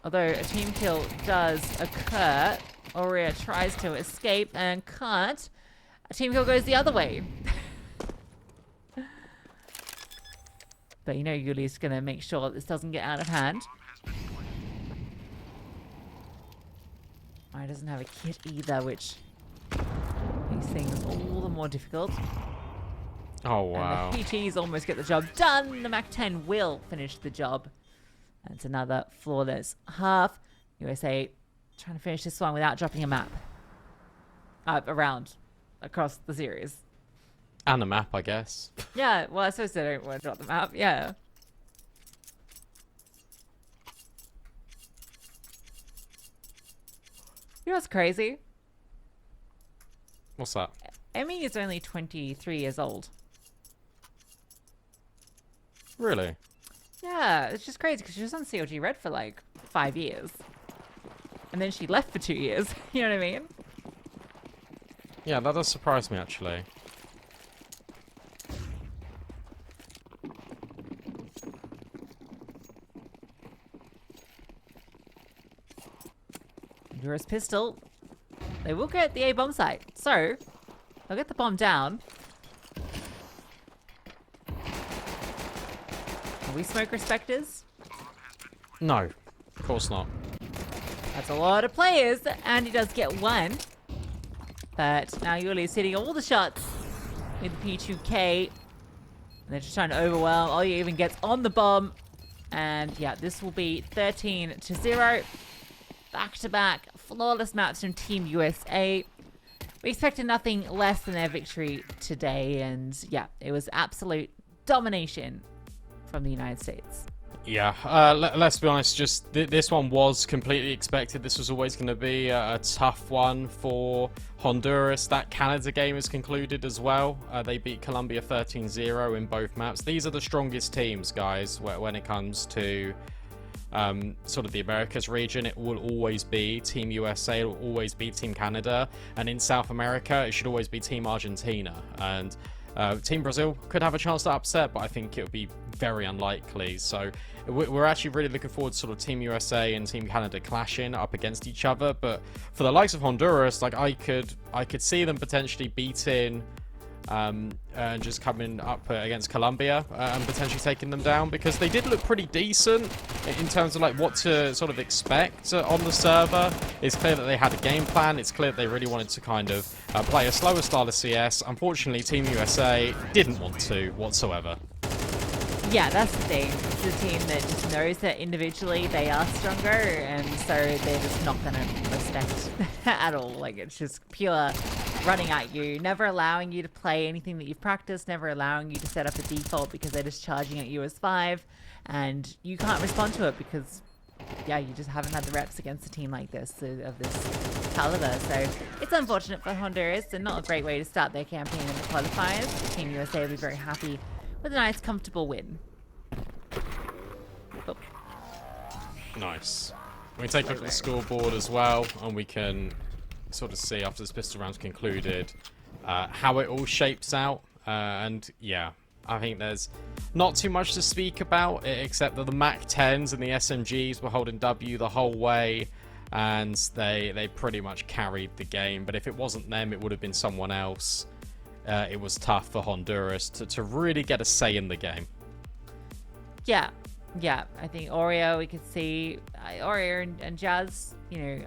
Although a team kill does occur, Aurea tries to escape and can't. A team kill goes the other way. But you know Yuli's going to make sure this doesn't get out of hand. He doesn't have a kit either, which makes things all the more difficult. Oh, wow. And the PTs almost get the job done. The MAC-10 will finish the job. That's another flawless half. USA trying to finish this one without dropping a map. Around. Across the series. And the map, I guess. Yeah, well, I suppose they don't want to drop the map. Yeah. You know what's crazy? What's that? Emmy is only 23 years old. Really? Yeah, it's just crazy because she was on COG Red for like 5 years. And then she left for 2 years. You know what I mean? Yeah, that does surprise me, actually. Honduras pistol. They will get the A bomb site. So, they'll get the bomb down. Are we smoke respecters? No, of course not. That's a lot of players, and he does get one. But now Yuli's hitting all the shots with the P2K. And they're just trying to overwhelm. Ollie even gets on the bomb. And yeah, this will be 13-0. Back-to-back flawless maps from Team USA. We expected nothing less than their victory today. And yeah, it was absolute domination from the United States. Yeah, let's be honest, just this one was completely expected. This was always going to be a tough one for Honduras. That Canada game is concluded as well. They beat Colombia 13-0 in both maps. These are the strongest teams, guys, when it comes to sort of the Americas region. It will always be Team USA, it will always be Team Canada. And in South America, it should always be Team Argentina. And Team Brazil could have a chance to upset, but I think it would be very unlikely. So we're actually really looking forward to sort of Team USA and Team Canada clashing up against each other. But for the likes of Honduras, like I could see them potentially beating and just coming up against Colombia and potentially taking them down, because they did look pretty decent in terms of like what to sort of expect on the server. It's clear that they had a game plan. It's clear that they really wanted to kind of play a slower style of CS. Unfortunately, Team USA didn't want to whatsoever. Yeah, that's the thing. It's a team that just knows that individually they are stronger, and so they're just not going to respect at all. Like, it's just pure running at you, never allowing you to play anything that you've practiced, never allowing you to set up a default because they're just charging at you as 5, and you can't respond to it because, yeah, you just haven't had the reps against a team like this, of this caliber. So it's unfortunate for Honduras, and not a great way to start their campaign in the qualifiers. Team USA will be very happy with a nice, comfortable win. Oh. Nice. We can take a look at the scoreboard as well, and we can sort of see after this pistol round's concluded how it all shapes out. And yeah, I think there's not too much to speak about, except that the MAC-10s and the SMGs were holding W the whole way, and they pretty much carried the game. But if it wasn't them, it would have been someone else. It was tough for Honduras to really get a say in the game. Yeah, I think Oreo, we could see Oreo and Jazz, you know,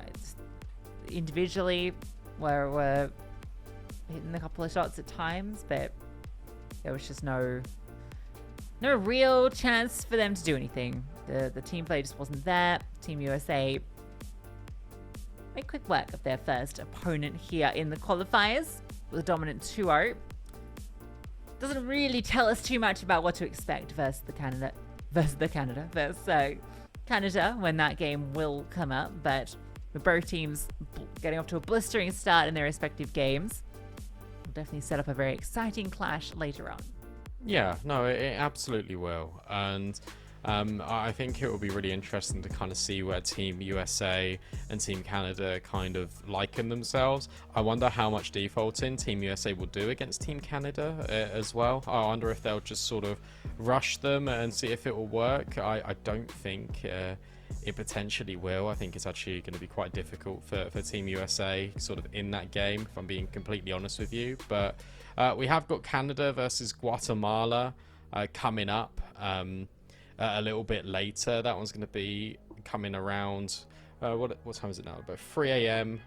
individually were hitting a couple of shots at times, but there was just no real chance for them to do anything. The team play just wasn't there. Team USA made quick work of their first opponent here in the qualifiers with a dominant 2-0. Doesn't really tell us too much about what to expect versus Canada when that game will come up, but with both teams getting off to a blistering start in their respective games, will definitely set up a very exciting clash later on. Yeah, no, it absolutely will. And I think it will be really interesting to kind of see where Team USA and Team Canada kind of liken themselves. I wonder how much defaulting Team USA will do against Team Canada as well. I wonder if they'll just sort of rush them and see if it will work. I don't think it potentially will. I think it's actually going to be quite difficult for Team USA sort of in that game, if I'm being completely honest with you. But we have got Canada versus Guatemala coming up a little bit later. That one's going to be coming around, what time is it now? About 3 a.m.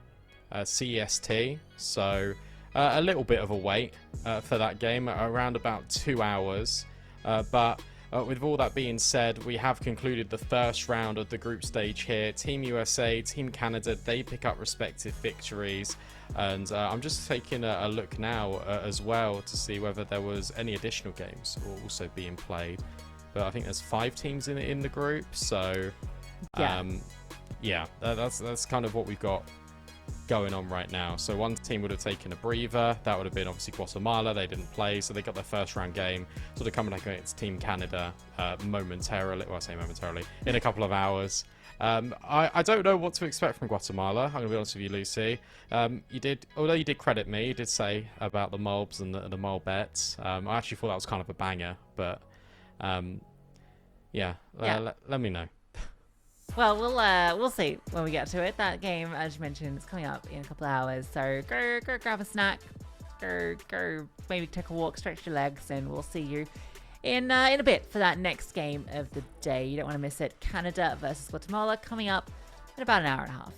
CEST. So a little bit of a wait for that game, around about 2 hours. But with all that being said, we have concluded the first round of the group stage here. Team USA, Team Canada, they pick up respective victories. And I'm just taking a look now as well to see whether there was any additional games also being played. But I think there's 5 teams in the group. So, that's kind of what we've got going on right now. So one team would have taken a breather. That would have been obviously Guatemala. They didn't play, so they got their first round game. Sort of coming up against Team Canada momentarily. Well, I say momentarily, in a couple of hours. I don't know what to expect from Guatemala. I'm going to be honest with you, Lucy. Although you did credit me, you did say about the Mulbs and the Mul bets. I actually thought that was kind of a banger, but let me know. Well, we'll see when we get to it. That game, as you mentioned, is coming up in a couple of hours. So go grab a snack, go maybe take a walk, stretch your legs, and we'll see you in a bit for that next game of the day. You don't want to miss it. Canada versus Guatemala coming up in about an hour and a half.